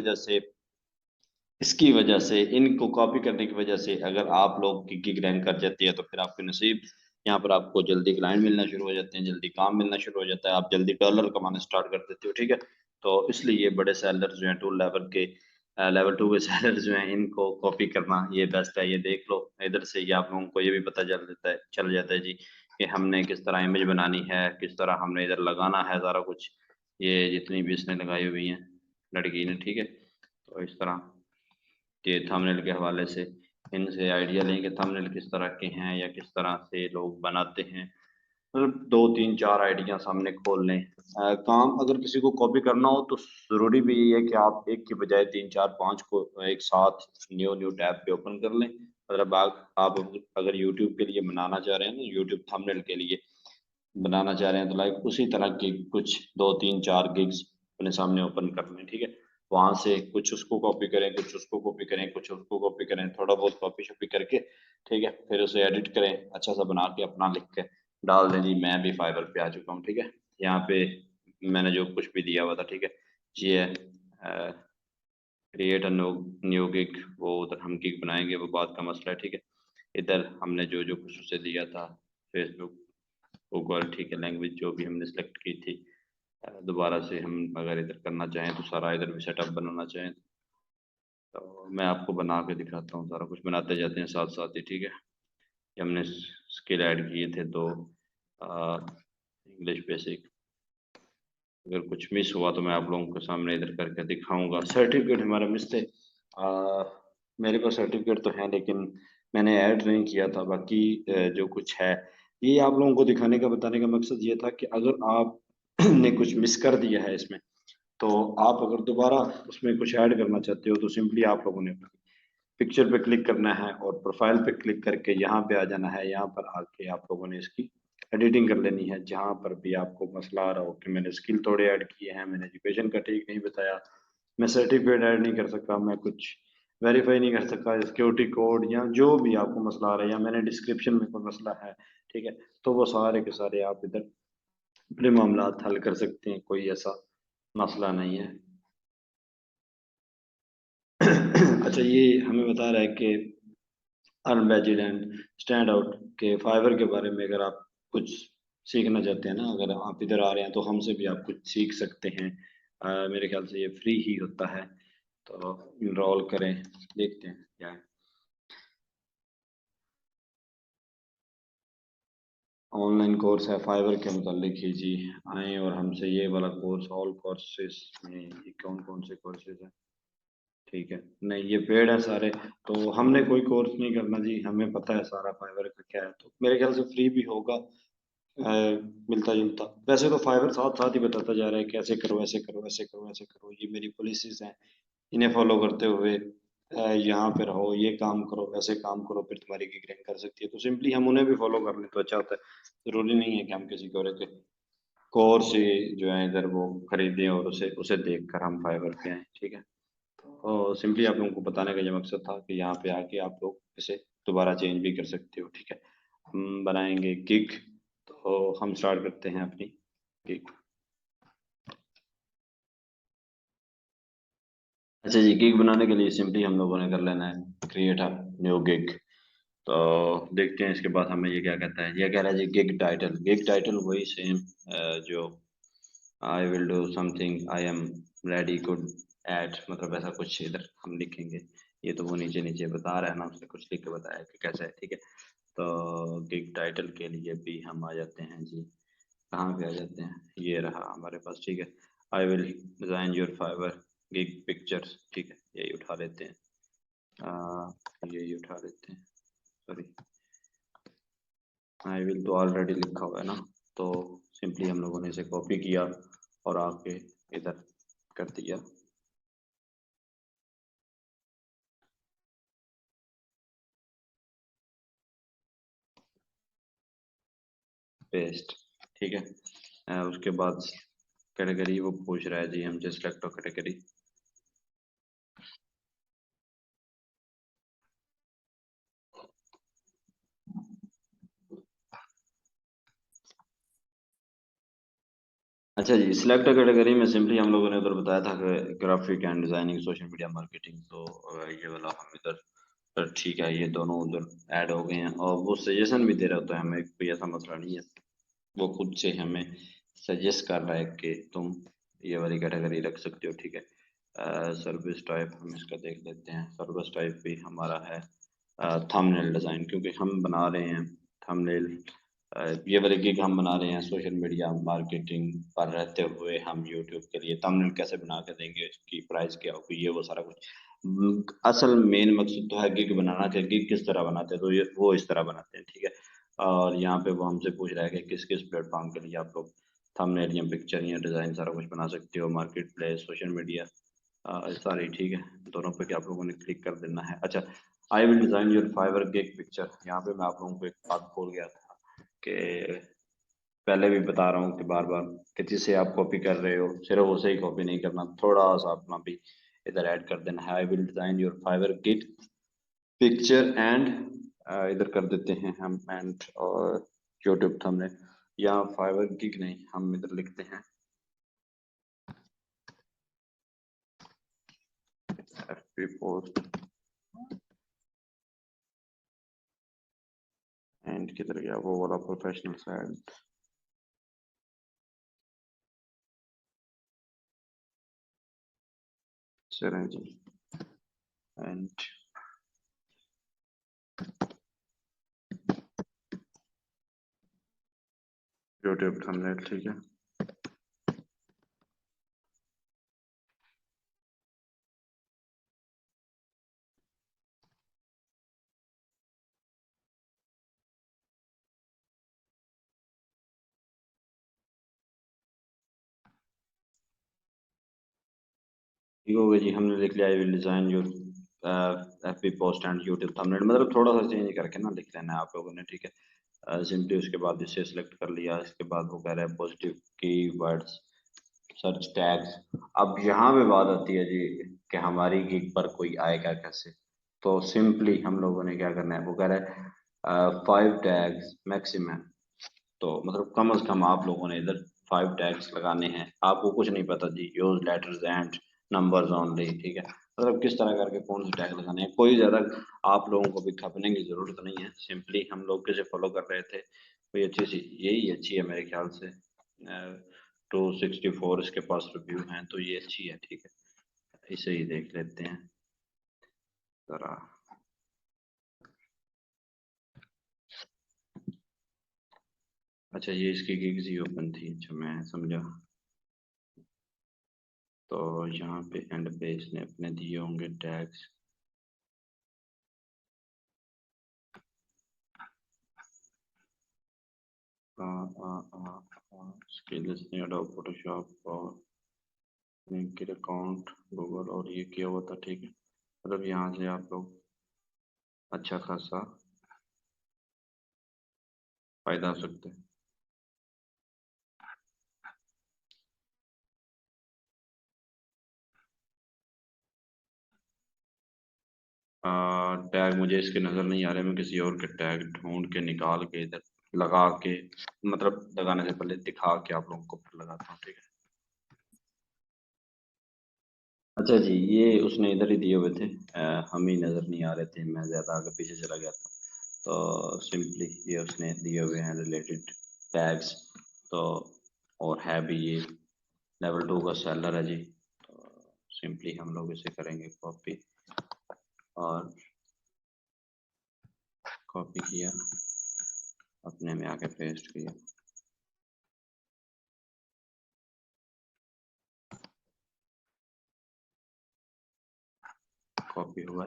वजह से इनको कॉपी करने की वजह से अगर आप लोग की गिग रैंक कर जाती है तो फिर आपके नसीब, यहाँ पर आपको जल्दी क्लाइंट मिलना शुरू हो जाते हैं, जल्दी काम मिलना शुरू हो जाता है, आप जल्दी डॉलर कमाना स्टार्ट कर देते हो, ठीक है। तो इसलिए ये बड़े सेलर जो हैं टूल लेवल 2 के सेलर जो हैं, इनको कॉपी करना ये बेस्ट है। ये देख लो इधर से ही आप लोगों को ये भी पता चल जाता है जी कि हमने किस तरह इमेज बनानी है, किस तरह हमने इधर लगाना है सारा कुछ। ये जितनी भी इसने लगाई हुई हैं लड़की ने, ठीक है। तो इस तरह के थंबनेल के हवाले से इनसे आइडिया लें कि थंबनेल किस तरह के हैं या किस तरह से लोग बनाते हैं। मतलब 2 3 4 आइडिया सामने खोल लें। काम अगर किसी को कॉपी करना हो तो ज़रूरी भी ये है कि आप एक के बजाय 3 4 5 को एक साथ न्यू न्यू टैब पे ओपन कर लें। मतलब आप अगर यूट्यूब के लिए बनाना चाह रहे हैं ना, यूट्यूब थंबनेल के लिए बनाना चाह रहे हैं, तो लाइक उसी तरह के कुछ 2 3 4 गिग्स अपने सामने ओपन कर लें, ठीक है। वहां से कुछ उसको कॉपी करें, कुछ उसको कॉपी करें, कुछ उसको कॉपी करें, थोड़ा बहुत कॉपी शॉपी करके, ठीक है, फिर उसे एडिट करें, अच्छा सा बना के अपना लिख के डाल दें जी मैं भी फाइवर पे आ चुका हूँ, ठीक है। यहाँ पे मैंने जो कुछ भी दिया हुआ था, ठीक है, ये है क्रिएट अ न्यू गिग। वो उधर हम गिग बनाएंगे वो बात का मसला है, ठीक है। इधर हमने जो जो कुछ उसे दिया था, फेसबुक, गूगल, ठीक है, लैंग्वेज जो भी हमने सेलेक्ट की थी, दोबारा से हम अगर इधर करना चाहें तो सारा इधर भी सेटअप बनाना चाहें तो मैं आपको बना के दिखाता हूँ। सारा कुछ बनाते जाते हैं साथ साथ ही, ठीक है। ये हमने स्किल ऐड किए थे तो इंग्लिश बेसिक, अगर कुछ मिस हुआ तो मैं आप लोगों के सामने इधर करके दिखाऊंगा। सर्टिफिकेट हमारा मिस थे। मेरे पास सर्टिफिकेट तो है लेकिन मैंने ऐड नहीं किया था। बाकी जो कुछ है ये आप लोगों को दिखाने का बताने का मकसद ये था कि अगर आप ने कुछ मिस कर दिया है इसमें, तो आप अगर दोबारा उसमें कुछ ऐड करना चाहते हो तो सिंपली आप लोगों ने पिक्चर पे क्लिक करना है और प्रोफाइल पे क्लिक करके यहाँ पे आ जाना है। यहाँ पर आके आप लोगों ने इसकी एडिटिंग कर लेनी है। जहाँ पर भी आपको मसला आ रहा हो कि मैंने स्किल थोड़े ऐड किए हैं, मैंने एजुकेशन का ठीक नहीं बताया, मैं सर्टिफिकेट ऐड नहीं कर सका, मैं कुछ वेरीफाई नहीं कर सका, सिक्योरिटी कोड या जो भी आपको मसला आ रहा है, या मैंने डिस्क्रिप्शन में कोई मसला है, ठीक है, तो वो सारे के सारे आप इधर अपने मामला हल कर सकते हैं, कोई ऐसा मसला नहीं है। अच्छा, ये हमें बता रहा है कि अनबैचड एंड स्टैंड आउट के फाइवर के बारे में अगर आप कुछ सीखना चाहते हैं ना, अगर आप इधर आ रहे हैं तो हमसे भी आप कुछ सीख सकते हैं। मेरे ख्याल से ये फ्री ही होता है, तो इनरोल करें, देखते हैं क्या है। ऑनलाइन कोर्स है फाइवर के मुतालिक ही जी, आए और हमसे ये वाला कोर्स, ऑल कोर्सेज में ये कौन कौन से कोर्सेज हैं। ठीक है, नहीं ये पेड है सारे, तो हमने कोई कोर्स नहीं करना जी, हमें पता है सारा फाइवर का क्या है, तो मेरे ख्याल से फ्री भी होगा, मिलता जुलता। वैसे तो फाइवर साथ साथ ही बताता जा रहा है कैसे करो, ऐसे करो, ऐसे करो, ऐसे करो, ये मेरी पॉलिसीज हैं, इन्हें फॉलो करते हुए यहाँ पे रहो, ये काम करो, वैसे काम करो, फिर तुम्हारी गिग रैंक कर सकती है। तो सिंपली हम उन्हें भी फॉलो कर लें तो अच्छा होता है। जरूरी नहीं है कि हम किसी और के कोर्स ही जो है इधर वो खरीदें और उसे उसे देख कर हम फाइवर पे आए, ठीक है। तो सिंपली आप लोगों को बताने का ये मकसद था कि यहाँ पे आके आप लोग इसे दोबारा चेंज भी कर सकते हो, ठीक है। हम बनाएंगे गिग, तो हम स्टार्ट करते हैं अपनी गिग। अच्छा जी, गिग बनाने के लिए सिंपली हम लोगों ने कर लेना है क्रिएट अ न्यू गिग। तो देखते हैं इसके बाद हमें ये क्या कहता है। ये कह रहा है जी गिग टाइटल। गिग टाइटल वही सेम जो I will do something I am ready good at, मतलब ऐसा कुछ इधर हम लिखेंगे। ये तो वो नीचे नीचे बता रहा है ना, उसने कुछ लिख के बताया कि कैसा है, ठीक है। तो गिग टाइटल के लिए भी हम आ जाते हैं जी, कहाँ पे आ जाते हैं, ये रहा हमारे पास, ठीक है। I will design your Fiverr gig pictures, ठीक है, यही उठा लेते हैं। यही उठा लेते हैं, सॉरी, आई विल तो ऑलरेडी लिखा हुआ है ना, तो सिंपली हम लोगों ने इसे कॉपी किया और आके इधर कर दिया पेस्ट, ठीक है। उसके बाद कैटेगरी वो पूछ रहा है जी हमसे, सिलेक्ट कैटेगरी। अच्छा जी, सिलेक्ट कैटेगरी में सिंपली हम लोगों ने उधर बताया था कि graphic and designing, social media marketing, तो ये वाला हम इधर ठीक है, ये दोनों उधर ऐड हो गए हैं। और वो सजेशन भी दे रहा होता है हमें, कोई ऐसा मसला नहीं है, वो खुद से हमें सजेस्ट कर रहा है कि तुम ये वाली कैटेगरी रख सकते हो, ठीक है। सर्विस टाइप हम इसका देख लेते हैं। सर्विस टाइप भी हमारा है थंबनेल डिज़ाइन, क्योंकि हम बना रहे हैं थंबनेल। ये वाली गिग हम बना रहे हैं सोशल मीडिया मार्केटिंग पर रहते हुए, हम यूट्यूब के लिए थंबनेल कैसे बना के देंगे, इसकी प्राइस क्या होगी, ये वो सारा कुछ। असल मेन मकसद तो है गिग बनाना, कि गिग किस तरह बनाते हैं, तो ये वो इस तरह बनाते हैं, ठीक है। और यहाँ पे वो हमसे पूछ रहा है कि किस किस प्लेटफॉर्म के लिए आप लोग थंबनेल या पिक्चर या डिज़ाइन सारा कुछ बना सकते हो, मार्केट प्लेस, सोशल मीडिया, सारी, ठीक है। दोनों पे आप लोगों ने क्लिक कर देना है। अच्छा, I will design your Fiverr gig picture, यहाँ पे मैं आप लोगों को एक बात भूल गया था कि पहले भी बता रहा हूँ कि बार बार, कि जिसे आप कॉपी कर रहे हो सिर्फ उसे ही कॉपी नहीं करना, थोड़ा सा अपना भी इधर ऐड कर देना है। I will design your Fiverr gig picture and इधर कर देते हैं हम एंड और यूट्यूब थंबनेल, या फाइवर गिग नहीं, हम इधर लिखते हैं एफपी पोस्ट एंड किधर गया वो वाला प्रोफेशनल साइड, चलें जी, एंड यूट्यूब थंबनेल, ठीक है। ठीक हो गया जी, हमने लिख लिया आई will design your FB post and YouTube thumbnail, मतलब थोड़ा सा चेंज करके ना लिख लेना है आप लोगों ने, ठीक है। सिंपली उसके बाद इसे सिलेक्ट कर लिया। इसके बाद वो कह रहा है पॉजिटिव कीवर्ड्स सर्च टैग्स। अब यहाँ पे बात आती है जी कि हमारी गिग पर कोई आएगा कैसे। तो सिंपली हम लोगों ने क्या करना है, वो कह रहा है 5 टैग्स मैक्सिमम, तो मतलब कम से कम आप लोगों ने इधर 5 टैग्स लगाने हैं। आपको कुछ नहीं पता जी, use letters and numbers only, ठीक है। मतलब किस तरह करके कौन से टैग लगाने हैं, कोई ज़्यादा आप लोगों को भी खपने की ज़रूरत नहीं है। सिंपली हम लोग किसे फॉलो कर रहे थे, कोई अच्छी सी, यही अच्छी है मेरे ख्याल से। 264 इसके पास रिव्यू हैं, तो ये अच्छी है, ठीक है। इसे ही देख लेते हैं ज़रा। अच्छा, ये इसकी गिग्स ही ओपन थी, अच्छा मैं समझा। तो यहाँ पे एंड पे इसने अपने दिए होंगे टैग्स। स्किल्स ने एडोब फोटोशॉप और लिंक्ड अकाउंट गूगल और ये किया हुआ था, ठीक है। मतलब यहाँ से आप लोग अच्छा खासा फायदा हो सकता है। टैग मुझे इसके नज़र नहीं आ रहे, मैं किसी और के टैग ढूंढ के निकाल के इधर लगा के, मतलब लगाने से पहले दिखा के आप लोगों को फिर लगाता हूँ, ठीक है। अच्छा जी, ये उसने इधर ही दिए हुए थे, हम ही नज़र नहीं आ रहे थे, मैं ज़्यादा आगे पीछे चला गया था। तो सिंपली ये उसने दिए हुए हैं रिलेटेड टैग्स। तो और है भी ये लेवल 2 का सेलर है जी। तो सिंपली हम लोग इसे करेंगे कॉपी, और कॉपी किया, अपने में आके पेस्ट किया। कॉपी हुआ।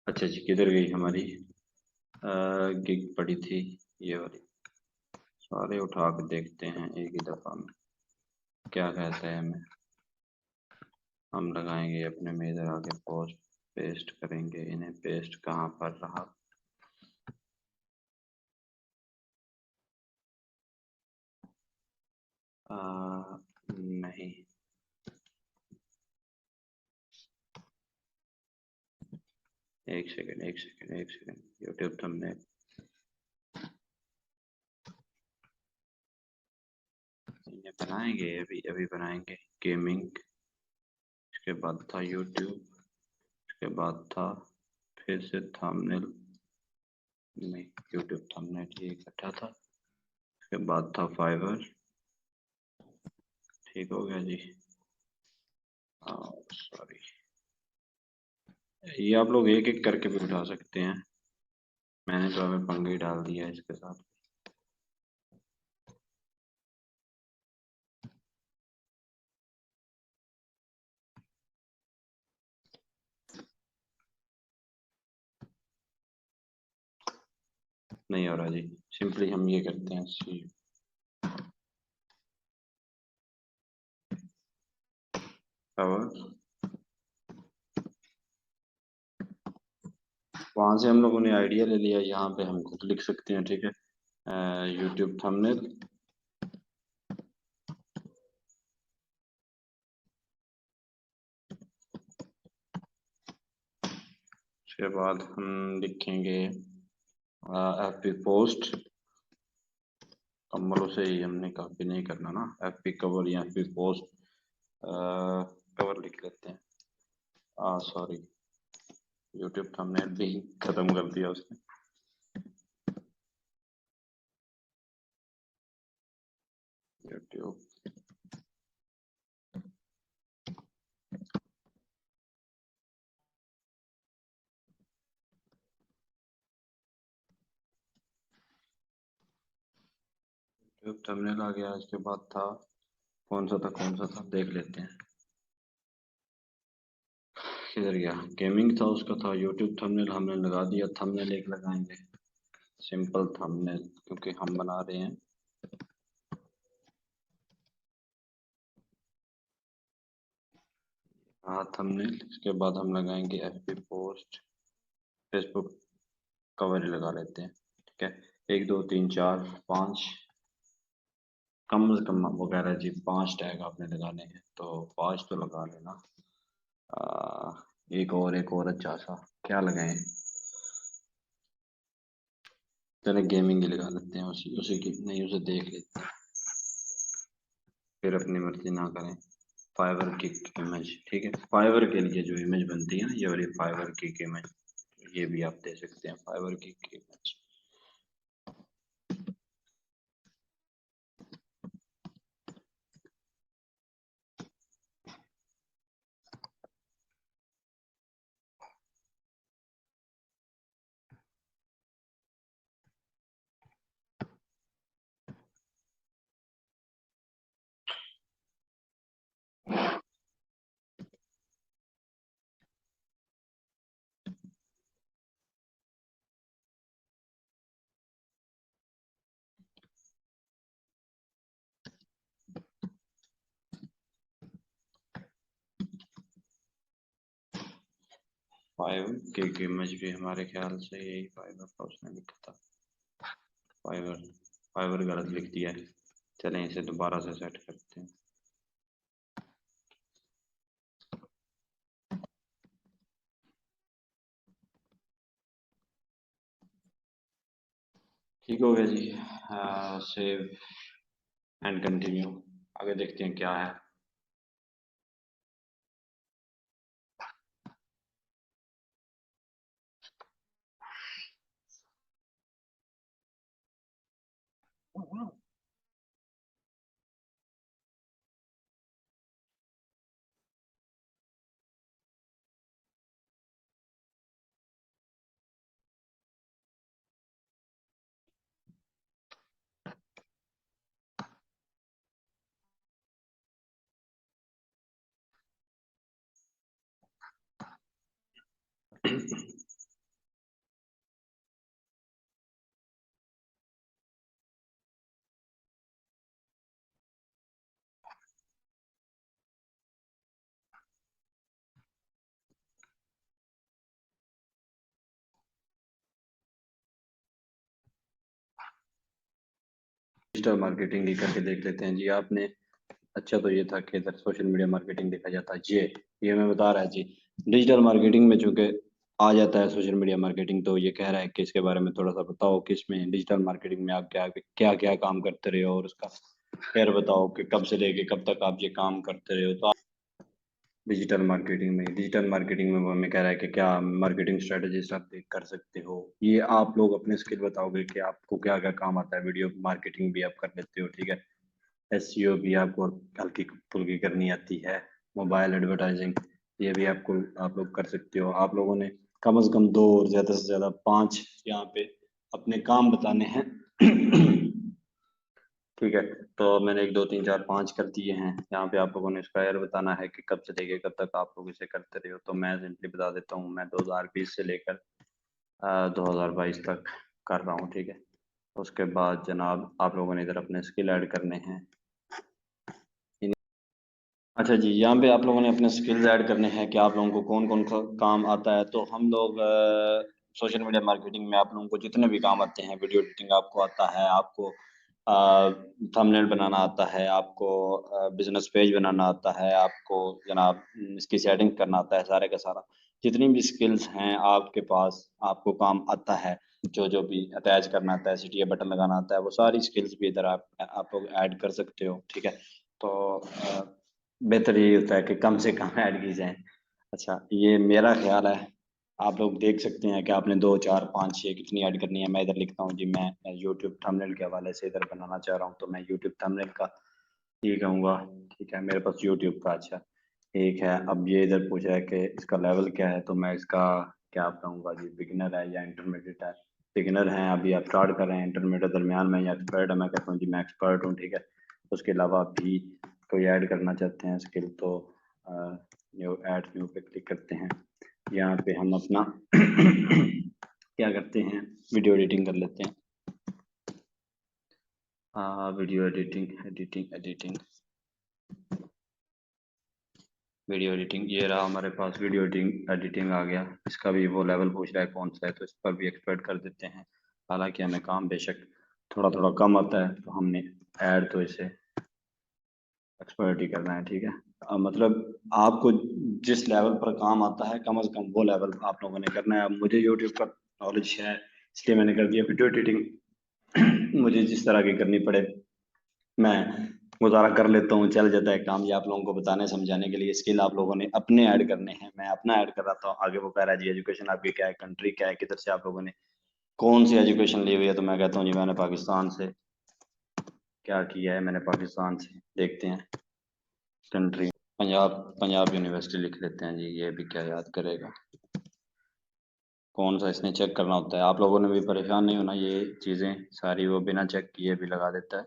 अच्छा जी, किधर गई हमारी गिग पड़ी थी, ये वाली। सारे उठा के देखते हैं एक ही दफ़ा में क्या कहता है हमें। हम लगाएंगे अपने में, इधर आगे पोस्ट पेस्ट करेंगे इन्हें। पेस्ट कहाँ पर रहा, नहीं, एक सेकंड एक सेकंड एक सेकंड। यूट्यूब थंबनेल इन्हें बनाएंगे, अभी अभी बनाएंगे। गेमिंग, इसके बाद था यूट्यूब, इसके बाद था फिर से थंबनेल, नहीं यूट्यूब थंबनेल ये इकट्ठा था। इसके बाद था फाइवर, ठीक हो गया जी। सॉरी, ये आप लोग एक एक करके भी उठा सकते हैं, मैंने तो हमें पंगे ही डाल दिया है इसके साथ। नहीं हो रहा जी, सिंपली हम ये करते हैं सी पावर। वहां से हम लोगों ने आइडिया ले लिया, यहाँ पे हम खुद लिख सकते हैं, ठीक है। यूट्यूब थंबनेल, उसके बाद हम लिखेंगे एफपी पोस्ट। कम्बलों से ही हमने कॉपी नहीं करना ना, एफपी कवर या एफपी पोस्ट कवर लिख लेते हैं। सॉरी, यूट्यूब थंबनेल भी खत्म कर दिया उसने। यूट्यूब यूट्यूब थंबनेल आ गया। इसके बाद था कौन सा था, कौन सा था देख लेते हैं। किधर गया, गेमिंग था उसका, था यूट्यूब थंबनेल हमने लगा दिया। थंबनेल एक लगाएंगे, सिंपल थंबनेल, क्योंकि हम बना रहे हैं। हाँ थंबनेल, इसके बाद हम लगाएंगे एफपी पोस्ट, फेसबुक कवर ही लगा लेते हैं, ठीक है। 1 2 3 4 5 कम से कम वो कह रहा है जी 5 टैग आपने लगाने हैं, तो 5 तो लगा लेना। आ, एक और अच्छा सा क्या लगाएं? चले गेमिंग ही लगा लेते हैं, उसी उसी की नहीं, उसे देख लेते हैं, फिर अपनी मर्जी ना करें। फाइबर की इमेज, ठीक है, फाइबर के लिए जो इमेज बनती है ना, ये वाली फाइबर की इमेज, ये भी आप दे सकते हैं, फाइबर की इमेज। फाइबर की इमेज भी हमारे ख्याल से यही फाइबर का उसने लिखा था, फाइबर, फाइबर गलत लिख दिया है। चलें इसे दोबारा से सेट करते हैं। ठीक हो गया जी। सेव एंड कंटिन्यू, आगे देखते हैं क्या है। डिजिटल मार्केटिंग ही करके देख लेते हैं जी आपने। अच्छा, तो ये था कि इधर सोशल मीडिया मार्केटिंग देखा जाता है, ये मैं बता रहा है जी। डिजिटल मार्केटिंग में चूंकि आ जाता है सोशल मीडिया मार्केटिंग, तो ये कह रहा है कि इसके बारे में थोड़ा सा बताओ कि इसमें डिजिटल मार्केटिंग में आप क्या क्या क्या काम करते रहे हो, और उसका खैर बताओ कि कब से लेके कब तक आप ये काम करते रहे हो। तो डिजिटल मार्केटिंग में वो हमें कह रहा है कि क्या मार्केटिंग स्ट्रेटेजीज आप कर सकते हो। ये आप लोग अपने स्किल बताओगे कि आपको क्या क्या काम आता है, वीडियो मार्केटिंग भी आप कर लेते हो, ठीक है, एसईओ भी आपको हल्की फुल्की करनी आती है, मोबाइल एडवर्टाइजिंग ये भी आपको आप लोग कर सकते हो। आप लोगों ने कम से कम 2 और ज़्यादा से ज़्यादा 5 यहाँ पे अपने काम बताने हैं। ठीक है, तो मैंने 1 2 3 4 5 कर दिए हैं। यहाँ पे आप लोगों ने स्क्वायर बताना है कि कब से लेके कब तक आप लोग इसे करते रहे हो। तो मैं सिंपली बता देता हूँ, मैं 2020 से लेकर 2022 तक कर रहा हूँ, ठीक है। उसके बाद जनाब आप लोगों ने इधर अपने स्किल ऐड करने हैं। अच्छा जी, यहाँ पे आप लोगों ने अपने स्किल्स ऐड करने हैं कि आप लोगों को कौन कौन सा काम आता है। तो हम लोग सोशल मीडिया मार्केटिंग में आप लोगों को जितने भी काम आते हैं, वीडियो एडिटिंग आपको आता है, आपको थंबनेल बनाना आता है, आपको बिजनेस पेज बनाना आता है, आपको जनाब इसकी सेटिंग करना आता है, सारे का सारा जितनी भी स्किल्स हैं आपके पास, आपको काम आता है, जो जो भी अटैच करना आता है, सीटीए बटन लगाना आता है, वो सारी स्किल्स भी इधर आप लोग ऐड कर सकते हो, ठीक है। तो बेहतर यही होता है कि कम से कम ऐड की जाए। अच्छा, ये मेरा ख्याल है, आप लोग देख सकते हैं कि आपने 2 4 5 6 कितनी ऐड करनी है। मैं इधर लिखता हूँ जी, मैं यूट्यूब थंबनेल के हवाले से इधर बनाना चाह रहा हूँ, तो मैं यूट्यूब थंबनेल का ये कहूँगा, ठीक है, मेरे पास यूट्यूब का। अच्छा, ठीक है, अब ये इधर पूछ रहा है कि इसका लेवल क्या है, तो मैं इसका क्या बताऊँगा जी, बिगिनर है या इंटरमीडिएट है। बिगिनर हैं, अभी आप स्टार्ट कर रहे हैं, इंटरमीडिएट दरमियान में, या एक्सपर्ट है, मैं कहता हूँ जी मैं एक्सपर्ट हूँ, ठीक है। उसके अलावा भी कोई ऐड करना चाहते हैं स्किल, तो न्यू ऐड न्यू पे क्लिक करते हैं। यहाँ पे हम अपना क्या करते हैं, वीडियो एडिटिंग कर लेते हैं। Video editing editing editing video editing, ये रहा हमारे पास, वीडियो एडिटिंग एडिटिंग आ गया। इसका भी वो लेवल पूछ रहा है कौन सा है, तो इस पर भी एक्सपर्ट कर देते हैं। हालांकि हमें काम बेशक थोड़ा थोड़ा कम आता है, तो हमने ऐड तो इसे एक्सपर्ट ही करना है, ठीक है। मतलब आपको जिस लेवल पर काम आता है कम से कम वो लेवल आप लोगों ने करना है। अब मुझे यूट्यूब का नॉलेज है इसलिए मैंने कर दिया वीडियो एडिटिंग। मुझे जिस तरह की करनी पड़े मैं गुजारा कर लेता हूँ, चल जाता है काम। ये आप लोगों को बताने समझाने के लिए स्किल आप लोगों ने अपने ऐड करने हैं, मैं अपना ऐड कर रहा था। आगे वो कह रहा है जी एजुकेशन आपकी क्या है, कंट्री क्या है, किधर से आप लोगों ने कौन सी एजुकेशन ली हुई है, तो मैं कहता हूँ जी मैंने पाकिस्तान से क्या किया है, मैंने पाकिस्तान से। देखते हैं कंट्री, पंजाब, पंजाब यूनिवर्सिटी लिख लेते हैं जी, ये भी क्या याद करेगा। कौन सा इसने चेक करना होता है, आप लोगों ने भी परेशान नहीं होना, ये चीज़ें सारी वो बिना चेक किए भी लगा देता है।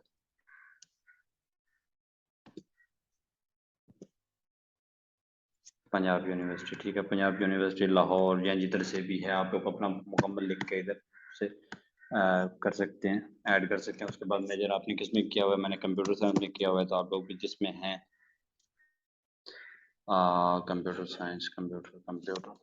पंजाब यूनिवर्सिटी, ठीक है, पंजाब यूनिवर्सिटी लाहौर या जिधर से भी है आप लोग अपना मुकम्मल लिख के इधर से कर सकते हैं, ऐड कर सकते हैं। उसके बाद मेजर आपने किस में किया हुआ है, मैंने कंप्यूटर साइंस में किया हुआ है, तो आप लोग भी जिसमें हैं computer science, computer computer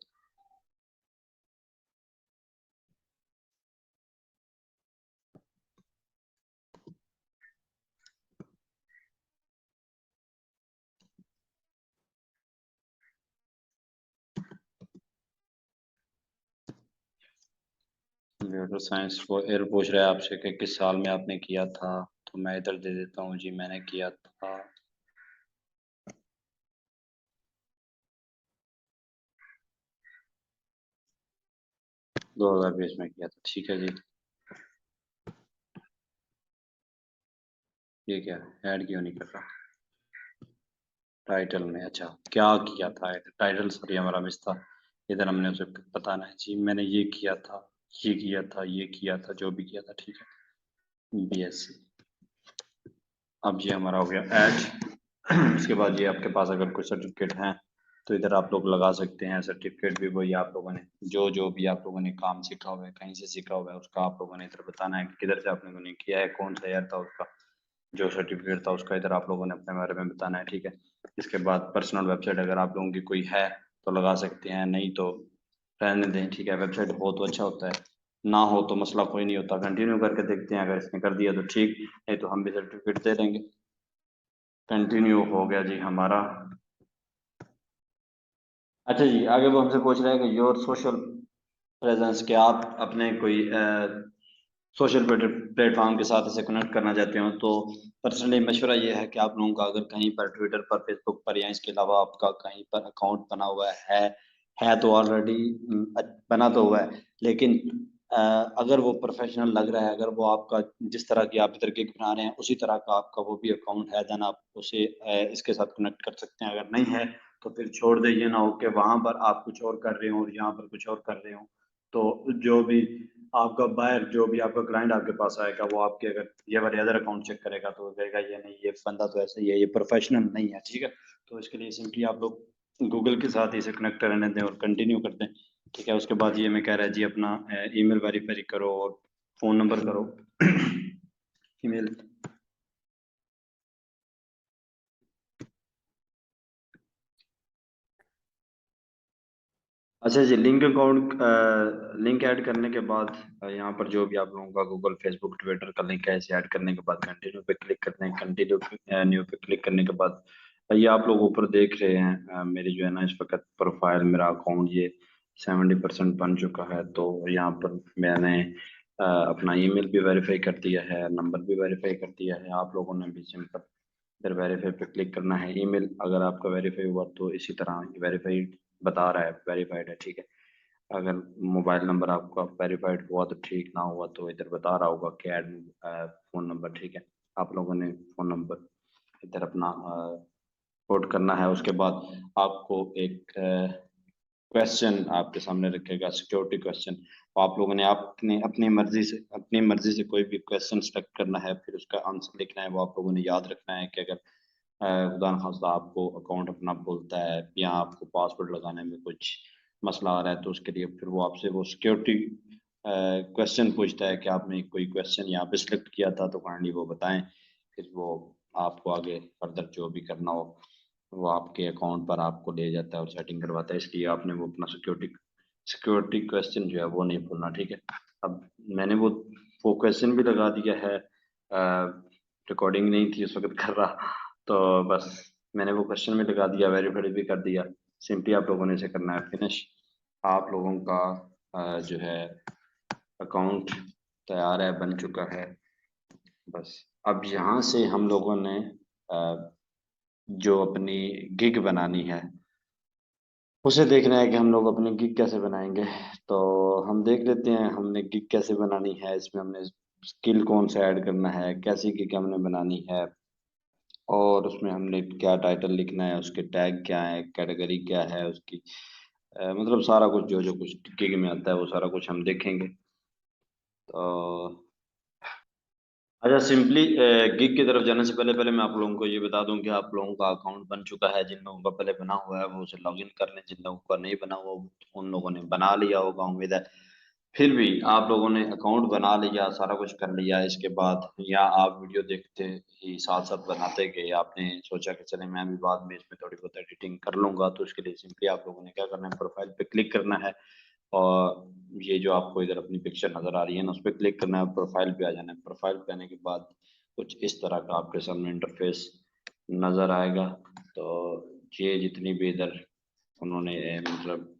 computer science को एयर पूछ रहा है आपसे कि किस साल में आपने किया था, तो मैं इधर दे देता हूँ जी, मैंने किया था 2020 में किया था, ठीक है जी। ये क्या ऐड क्यों नहीं कर रहा टाइटल में, अच्छा क्या किया था, टाइटल सॉरी हमारा मिस था। इधर हमने उसे बताना है जी, मैंने ये किया था, ये किया था, ये किया था, जो भी किया था, ठीक है, BSc। अब ये हमारा हो गया ऐड। उसके बाद ये आपके पास अगर कोई सर्टिफिकेट हैं तो इधर आप लोग लगा सकते हैं, सर्टिफिकेट भी वही आप लोगों ने जो जो भी आप लोगों ने काम सीखा हुआ है, कहीं से सीखा हुआ है, उसका आप लोगों ने इधर बताना है कि किधर से आप लोगों ने किया है, कौन सा ईयर था उसका, जो सर्टिफिकेट था उसका इधर आप लोगों ने अपने बारे में बताना है, ठीक है। इसके बाद पर्सनल वेबसाइट अगर आप लोगों की कोई है तो लगा सकते हैं, नहीं तो रहने दें, ठीक है। वेबसाइट हो तो अच्छा होता है, ना हो तो मसला कोई नहीं होता, कंटिन्यू करके देखते हैं, अगर इसने कर दिया तो ठीक, नहीं तो हम भी सर्टिफिकेट दे देंगे। कंटिन्यू हो गया जी हमारा। अच्छा जी, आगे वो हमसे पूछ रहा है कि योर सोशल प्रेजेंस, के आप अपने कोई सोशल प्लेटफॉर्म के साथ इसे कनेक्ट करना चाहते हो, तो पर्सनली मशवरा ये है कि आप लोगों का अगर कहीं पर ट्विटर पर, फेसबुक पर या इसके अलावा आपका कहीं पर अकाउंट बना हुआ है तो ऑलरेडी बना तो हुआ है, लेकिन अगर वो प्रोफेशनल लग रहा है, अगर वो आपका जिस तरह की आप इधर गिग बना रहे हैं उसी तरह का आपका वो भी अकाउंट है, देन आप उसे इसके साथ कनेक्ट कर सकते हैं। अगर नहीं है तो फिर छोड़ दे, ये ना हो कि वहां पर आप कुछ और कर रहे हो और यहाँ पर कुछ और कर रहे हो। तो जो भी आपका बायर, जो भी आपका क्लाइंट आपके पास आएगा, वो आपके अगर ये वाले अदर अकाउंट चेक करेगा तो वो कहेगा ये नहीं, ये बंदा तो ऐसा ही है, ये प्रोफेशनल नहीं है, ठीक है। तो इसके लिए सिंपली आप लोग गूगल के साथ इसे कनेक्ट रहने दें और कंटिन्यू कर दें, ठीक है। उसके बाद ये मैं कह रहा है जी अपना ईमेल वेरीफाई करो और फ़ोन नंबर करो। ईमेल, अच्छा जी, लिंक अकाउंट, लिंक ऐड करने के बाद यहाँ पर जो भी आप लोगों का गूगल, फेसबुक, ट्विटर का लिंक है, इसे ऐड करने के बाद कंटिन्यू पे क्लिक करते हैं। कंटिन्यू न्यू पे क्लिक करने के बाद ये आप लोग ऊपर देख रहे हैं, मेरी जो है ना इस वक्त प्रोफाइल, मेरा अकाउंट ये 70% बन चुका है। तो यहाँ पर मैंने अपना ईमेल भी वेरीफाई कर दिया है, नंबर भी वेरीफाई कर दिया है। आप लोगों ने भी सिंपल फिर वेरीफाई पे क्लिक करना है। ईमेल अगर आपका वेरीफाई हुआ तो इसी तरह वेरीफाइड बता रहा है, वेरीफाइड है, ठीक है। अगर मोबाइल नंबर आपका वेरीफाइड हुआ तो ठीक, ना हुआ तो इधर बता रहा होगा कि ऐड फ़ोन नंबर, ठीक है। आप लोगों ने फ़ोन नंबर इधर अपना कोड करना है। उसके बाद आपको एक क्वेश्चन आपके सामने रखेगा, सिक्योरिटी क्वेश्चन। तो आप लोगों ने अपने अपनी मर्जी से कोई भी क्वेश्चन सेलेक्ट करना है, फिर उसका आंसर लिखना है। वो आप लोगों ने याद रखना है कि अगर खुदा न खास्ता आपको अकाउंट अपना बोलता है या आपको पासवर्ड लगाने में कुछ मसला आ रहा है, तो उसके लिए फिर वो आपसे वो सिक्योरिटी क्वेश्चन पूछता है कि आपने कोई क्वेश्चन यहाँ पे सिलेक्ट किया था तो काइंडली वो बताएं। फिर वो आपको आगे फर्दर जो भी करना हो वो आपके अकाउंट पर आपको ले जाता है और सेटिंग करवाता है। इसलिए आपने वो अपना सिक्योरिटी क्वेश्चन जो है वो नहीं भूलना, ठीक है। अब मैंने वो क्वेश्चन भी लगा दिया है, रिकॉर्डिंग नहीं थी उस वक्त कर रहा, तो बस मैंने वो क्वेश्चन में लगा दिया, वेरीफाइड भी कर दिया। सिंपली आप लोगों ने इसे करना है फिनिश। आप लोगों का जो है अकाउंट तैयार है, बन चुका है। बस अब यहाँ से हम लोगों ने जो अपनी गिग बनानी है उसे देखना है कि हम लोग अपनी गिग कैसे बनाएंगे। तो हम देख लेते हैं हमने गिग कैसे बनानी है, इसमें हमने स्किल कौन सा ऐड करना है, कैसी गिग हमने बनानी है, और उसमें हमने क्या टाइटल लिखना है, उसके टैग क्या है, कैटेगरी क्या है उसकी, मतलब सारा कुछ जो जो कुछ गिग में आता है वो सारा कुछ हम देखेंगे। तो अच्छा, सिंपली गिग की तरफ जाने से पहले पहले मैं आप लोगों को ये बता दूं कि आप लोगों का अकाउंट बन चुका है। जिन लोगों का पहले बना हुआ है वो उसे लॉगिन कर लें, जिन लोगों का नहीं बना हुआ उन लोगों ने बना लिया होगा उम्मीद है। फिर भी आप लोगों ने अकाउंट बना लिया, सारा कुछ कर लिया, इसके बाद या आप वीडियो देखते ही साथ साथ बनाते गए, आपने सोचा कि चले मैं भी बाद में इसमें थोड़ी बहुत एडिटिंग कर लूंगा, तो उसके लिए सिंपली आप लोगों ने क्या करना है, प्रोफाइल पे क्लिक करना है। और ये जो आपको इधर अपनी पिक्चर नजर आ रही है ना, उस पर क्लिक करना है, प्रोफाइल पे आ जाना है। प्रोफाइल पे आने के बाद कुछ इस तरह का आपके सामने इंटरफेस नजर आएगा। तो ये जितनी भी इधर उन्होंने मतलब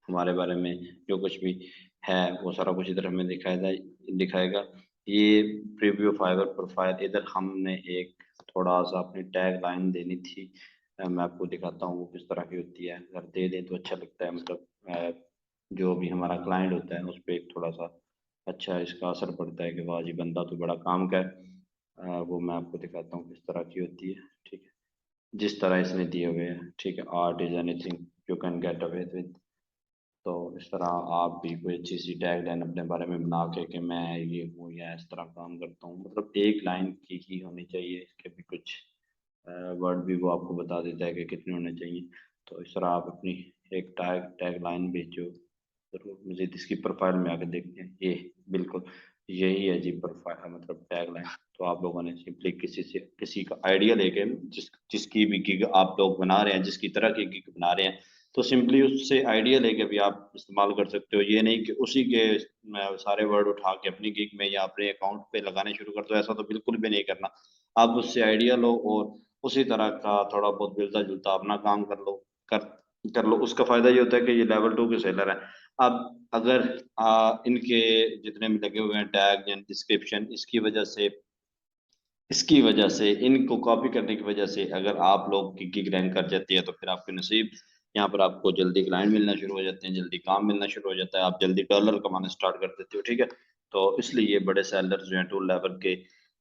हमारे बारे में जो कुछ भी है वो सारा कुछ इधर हमें दिखाएगा। ये प्रीव्यू फाइवर प्रोफाइल, इधर हमने एक थोड़ा सा अपनी टैग लाइन देनी थी। मैं आपको दिखाता हूँ वो किस तरह की होती है, अगर दे दें तो अच्छा लगता है। मतलब जो भी हमारा क्लाइंट होता है उस पर एक थोड़ा सा अच्छा इसका असर पड़ता है कि वाह जी बंदा तो बड़ा काम का है। वो मैं आपको दिखाता हूँ किस तरह की होती है। ठीक है, जिस तरह इसने दिए हुए हैं, ठीक है, art is anything you can get away with. तो इस तरह आप भी कोई अच्छी सी टैग लाइन अपने बारे में बना के कि मैं ये हूँ या इस तरह काम करता हूँ, मतलब एक लाइन की ही होनी चाहिए, इसके भी कुछ वर्ड भी वो आपको बता देता है कि कितने होने चाहिए। तो इस तरह आप अपनी एक टैग टैग लाइन भेजो जरूर। मुझे इसकी प्रोफाइल में आके देखते हैं, ये बिल्कुल यही है जी प्रोफाइल, मतलब टैग लाइन। तो आप लोगों ने सिंपली किसी का आइडिया लेके जिसकी भी गिग आप लोग बना रहे हैं, जिसकी तरह की गिग बना रहे हैं, तो सिंपली उससे आइडिया लेके भी आप इस्तेमाल कर सकते हो। ये नहीं कि उसी के सारे वर्ड उठा के अपनी गिग में या अपने अकाउंट पे लगाने शुरू कर दो, ऐसा तो बिल्कुल भी नहीं करना। आप उससे आइडिया लो और उसी तरह का थोड़ा बहुत मिलता जुलता अपना काम कर कर लो। उसका फायदा ये होता है कि ये लेवल 2 के सेलर हैं। अब अगर इनके जितने भी लगे हुए हैं टैग या डिस्क्रिप्शन, इसकी वजह से इनको कॉपी करने की वजह से अगर आप लोग की गिग रैंक कर जाती है तो फिर आपके नसीब, यहाँ पर आपको जल्दी क्लाइंट मिलना शुरू हो जाते हैं, जल्दी काम मिलना शुरू हो जाता है, आप जल्दी डॉलर कमाना स्टार्ट कर देते हो। ठीक है, तो इसलिए बड़े सेलर जो हैं टू लेवल के,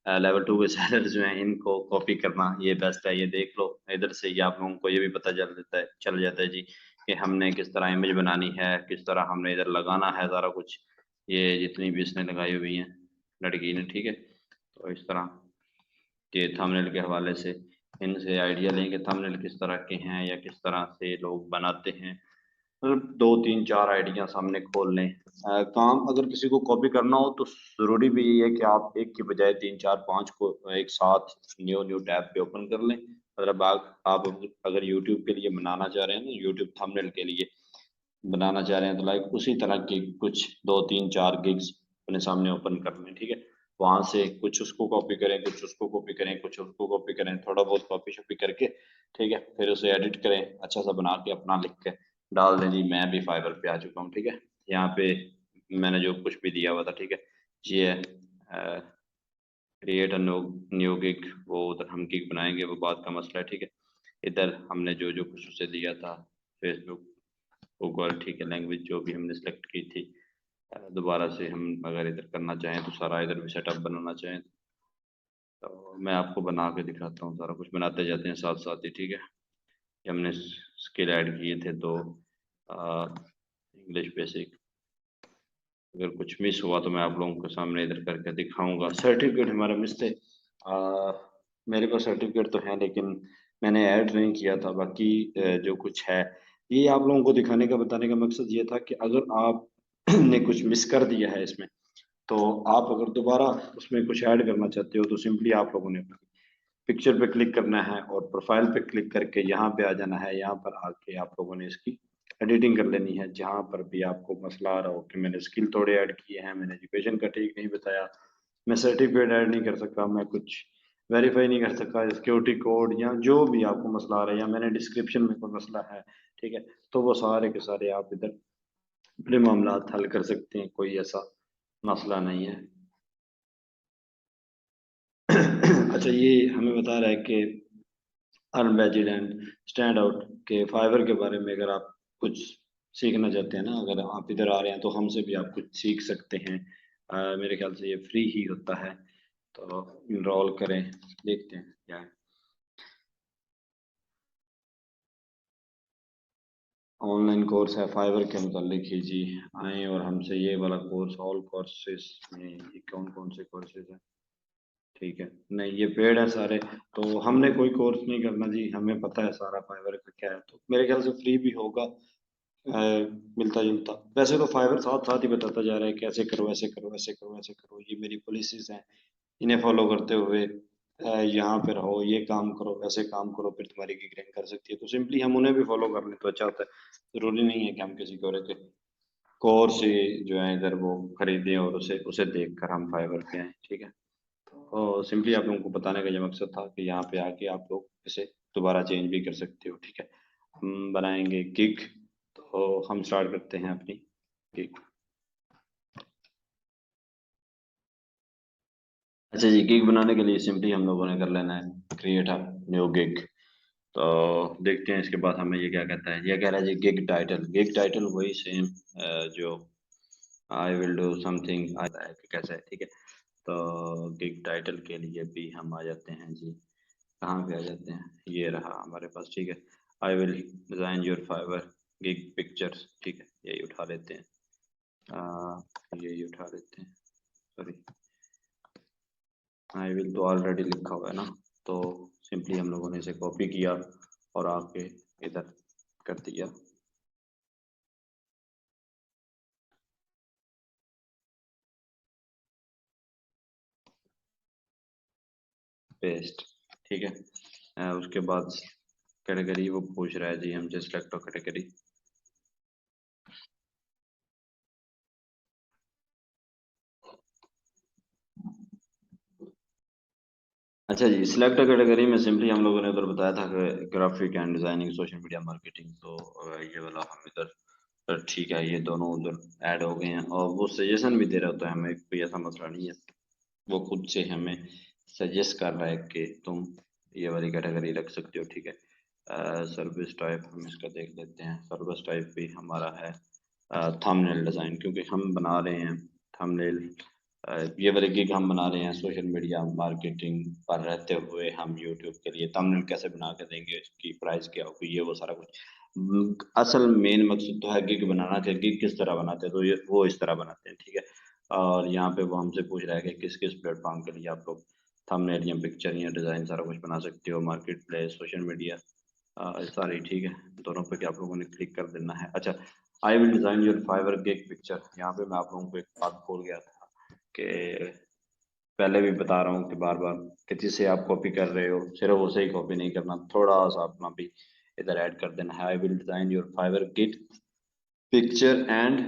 लेवल 2 के सेलर जो हैं, इनको कॉपी करना ये बेस्ट है। ये देख लो इधर से, ये आप लोगों को ये भी पता चल जाता है जी कि हमने किस तरह इमेज बनानी है, किस तरह हमने इधर लगाना है सारा कुछ। ये जितनी भी इसने लगाई हुई हैं लड़की ने, ठीक है, तो इस तरह के थंबनेल के हवाले से इनसे आइडिया लें कि थंबनेल किस तरह के हैं या किस तरह से लोग बनाते हैं। मतलब दो तीन चार आइडिया सामने खोल लें। काम अगर किसी को कॉपी करना हो तो ज़रूरी भी ये है कि आप एक की बजाय तीन चार पांच को एक साथ न्यू न्यू टैब पे ओपन कर लें। मतलब आप अगर यूट्यूब के लिए बनाना चाह रहे हैं ना, यूट्यूब थंबनेल के लिए बनाना चाह रहे हैं, तो लाइक उसी तरह के कुछ दो तीन चार गिग्स अपने सामने ओपन कर लें। ठीक है, वहां से कुछ उसको कॉपी करें, कुछ उसको कॉपी करें, कुछ उसको कॉपी करें, थोड़ा बहुत कॉपी शॉपी करके, ठीक है, फिर उसे एडिट करें, अच्छा सा बना के अपना लिख के डाल दें जी मैं भी फाइवर पे आ चुका हूँ। ठीक है, यहाँ पे मैंने जो कुछ भी दिया हुआ था, ठीक है, ये है क्रिएट अ न्यू गिग, वो उधर हम गिग बनाएंगे, वो बात का मसला है। ठीक है, इधर हमने जो जो कुछ उसे दिया था, फेसबुक, गूगल, ठीक है, लैंग्वेज जो भी हमने सेलेक्ट की थी, दोबारा से हम अगर इधर करना चाहें तो सारा इधर भी सेटअप बनाना चाहें तो मैं आपको बना के दिखाता हूँ। सारा कुछ बनाते जाते हैं साथ साथ ही। ठीक है, ये हमने स्किल ऐड किए थे तो इंग्लिश बेसिक, अगर कुछ मिस हुआ तो मैं आप लोगों के सामने इधर करके दिखाऊंगा। सर्टिफिकेट हमारा मिस थे, मेरे पास सर्टिफिकेट तो है लेकिन मैंने ऐड नहीं किया था। बाकी जो कुछ है ये आप लोगों को दिखाने का, बताने का मकसद ये था कि अगर आप ने कुछ मिस कर दिया है इसमें, तो आप अगर दोबारा उसमें कुछ ऐड करना चाहते हो तो सिंपली आप लोगों ने पिक्चर पे क्लिक करना है और प्रोफाइल पे क्लिक करके यहाँ पे आ जाना है। यहाँ पर आके आप लोगों ने इसकी एडिटिंग कर लेनी है। जहाँ पर भी आपको मसला आ रहा हो कि मैंने स्किल थोड़े ऐड किए हैं, मैंने एजुकेशन का ठीक नहीं बताया, मैं सर्टिफिकेट ऐड नहीं कर सकता, मैं कुछ वेरीफाई नहीं कर सका, सिक्योरिटी कोड या जो भी आपको मसला आ रहा है, या मैंने डिस्क्रिप्शन में कोई मसला है, ठीक है, तो वो सारे के सारे आप इधर अपने मामला हल कर सकते हैं, कोई ऐसा मसला नहीं है। अच्छा, ये हमें बता रहा है कि अनवेजिड एंड स्टैंड आउट के फाइबर के बारे में, अगर आप कुछ सीखना चाहते हैं ना, अगर आप इधर आ रहे हैं तो हमसे भी आप कुछ सीख सकते हैं। मेरे ख्याल से ये फ्री ही होता है, तो इनरोल करें, देखते हैं क्या है। ऑनलाइन कोर्स है फाइवर के मुतालिक ही जी, आए और हमसे ये वाला कोर्स, ऑल कोर्सेज में ये कौन कौन से कोर्सेज हैं, ठीक है, नहीं ये पेड है सारे, तो हमने कोई कोर्स नहीं करना जी, हमें पता है सारा फाइवर का क्या है, तो मेरे ख्याल से फ्री भी होगा, मिलता जुलता। वैसे तो फाइवर साथ साथ ही बताता जा रहा है कैसे करो, ऐसे करो, ऐसे करो, ऐसे करो, ये मेरी पॉलिसीज हैं, इन्हें फॉलो करते हुए यहाँ पे रहो, ये काम करो, वैसे काम करो, फिर तुम्हारी गिग रैंक कर सकती है, तो सिंपली हम उन्हें भी फॉलो कर लें तो अच्छा होता है। जरूरी नहीं है कि हम किसी के कोर्स ही जो है इधर वो खरीदें और उसे उसे देख कर हम फाइवर पे आए, ठीक है। तो सिंपली आप लोगों को बताने का ये मकसद था कि यहाँ पे आके आप लोग इसे दोबारा चेंज भी कर सकते हो, ठीक है। हम बनाएंगे गिग, तो हम स्टार्ट करते हैं अपनी गिग। अच्छा जी, गिग बनाने के लिए सिंपली हम लोगों ने कर लेना है क्रिएट अ न्यू गिग। तो देखते हैं इसके बाद हमें ये क्या कहता है, ये कह रहा है जी गिग टाइटल। गिग टाइटल वही सेम जो आई विल डू समथिंग आता है कि कैसे है, ठीक है। तो गिग टाइटल के लिए भी हम आ जाते हैं जी, कहाँ पे आ जाते हैं, ये रहा हमारे पास, ठीक है। I will design your Fiverr gig pictures, ठीक है, यही उठा लेते हैं, यही उठा लेते हैं, सॉरी, आई विल तो ऑलरेडी लिखा हुआ है ना, तो सिंपली हम लोगों ने इसे कॉपी किया और आके इधर कर दिया पेस्ट, ठीक है। उसके बाद कैटेगरी वो पूछ रहा है जी हमसे, सिलेक्ट कैटेगरी। अच्छा जी, सिलेक्ट कैटेगरी में सिंपली हम लोगों ने उधर बताया था कि graphic and designing, social media marketing, तो ये वाला हम इधर ठीक है, ये दोनों उधर ऐड हो गए हैं, और वो सजेशन भी दे रहा होता है हमें, कोई ऐसा मसला नहीं है, वो खुद से हमें सजेस्ट कर रहा है कि तुम ये वाली कैटेगरी रख सकते हो, ठीक है। सर्विस टाइप हम इसका देख लेते हैं, सर्विस टाइप भी हमारा है थंबनेल डिज़ाइन, क्योंकि हम बना रहे हैं थंबनेल, ये वाली गिग हम बना रहे हैं सोशल मीडिया मार्केटिंग पर रहते हुए, हम यूट्यूब के लिए थंबनेल कैसे बना के देंगे, इसकी प्राइस क्या होगी, ये वो सारा कुछ। असल मेन मकसद तो है गिग बनाना, कि गिग किस तरह बनाते हैं, तो ये वो इस तरह बनाते हैं, ठीक है। और यहाँ पे वो हमसे पूछ रहा है कि किस किस प्लेटफॉर्म के लिए आप लोग थंबनेल या पिक्चर या डिज़ाइन सारा कुछ बना सकते हो, मार्केट प्लेस, सोशल मीडिया, सारी, ठीक है। दोनों पे आप लोगों ने क्लिक कर देना है। अच्छा, I will design your Fiverr gig picture, यहाँ पे मैं आप लोगों को एक बात भूल गया था कि पहले भी बता रहा हूँ कि बार बार, कि जिसे आप कॉपी कर रहे हो सिर्फ उसे ही कॉपी नहीं करना, थोड़ा सा अपना भी इधर ऐड कर देना है। I will design your Fiverr gig picture and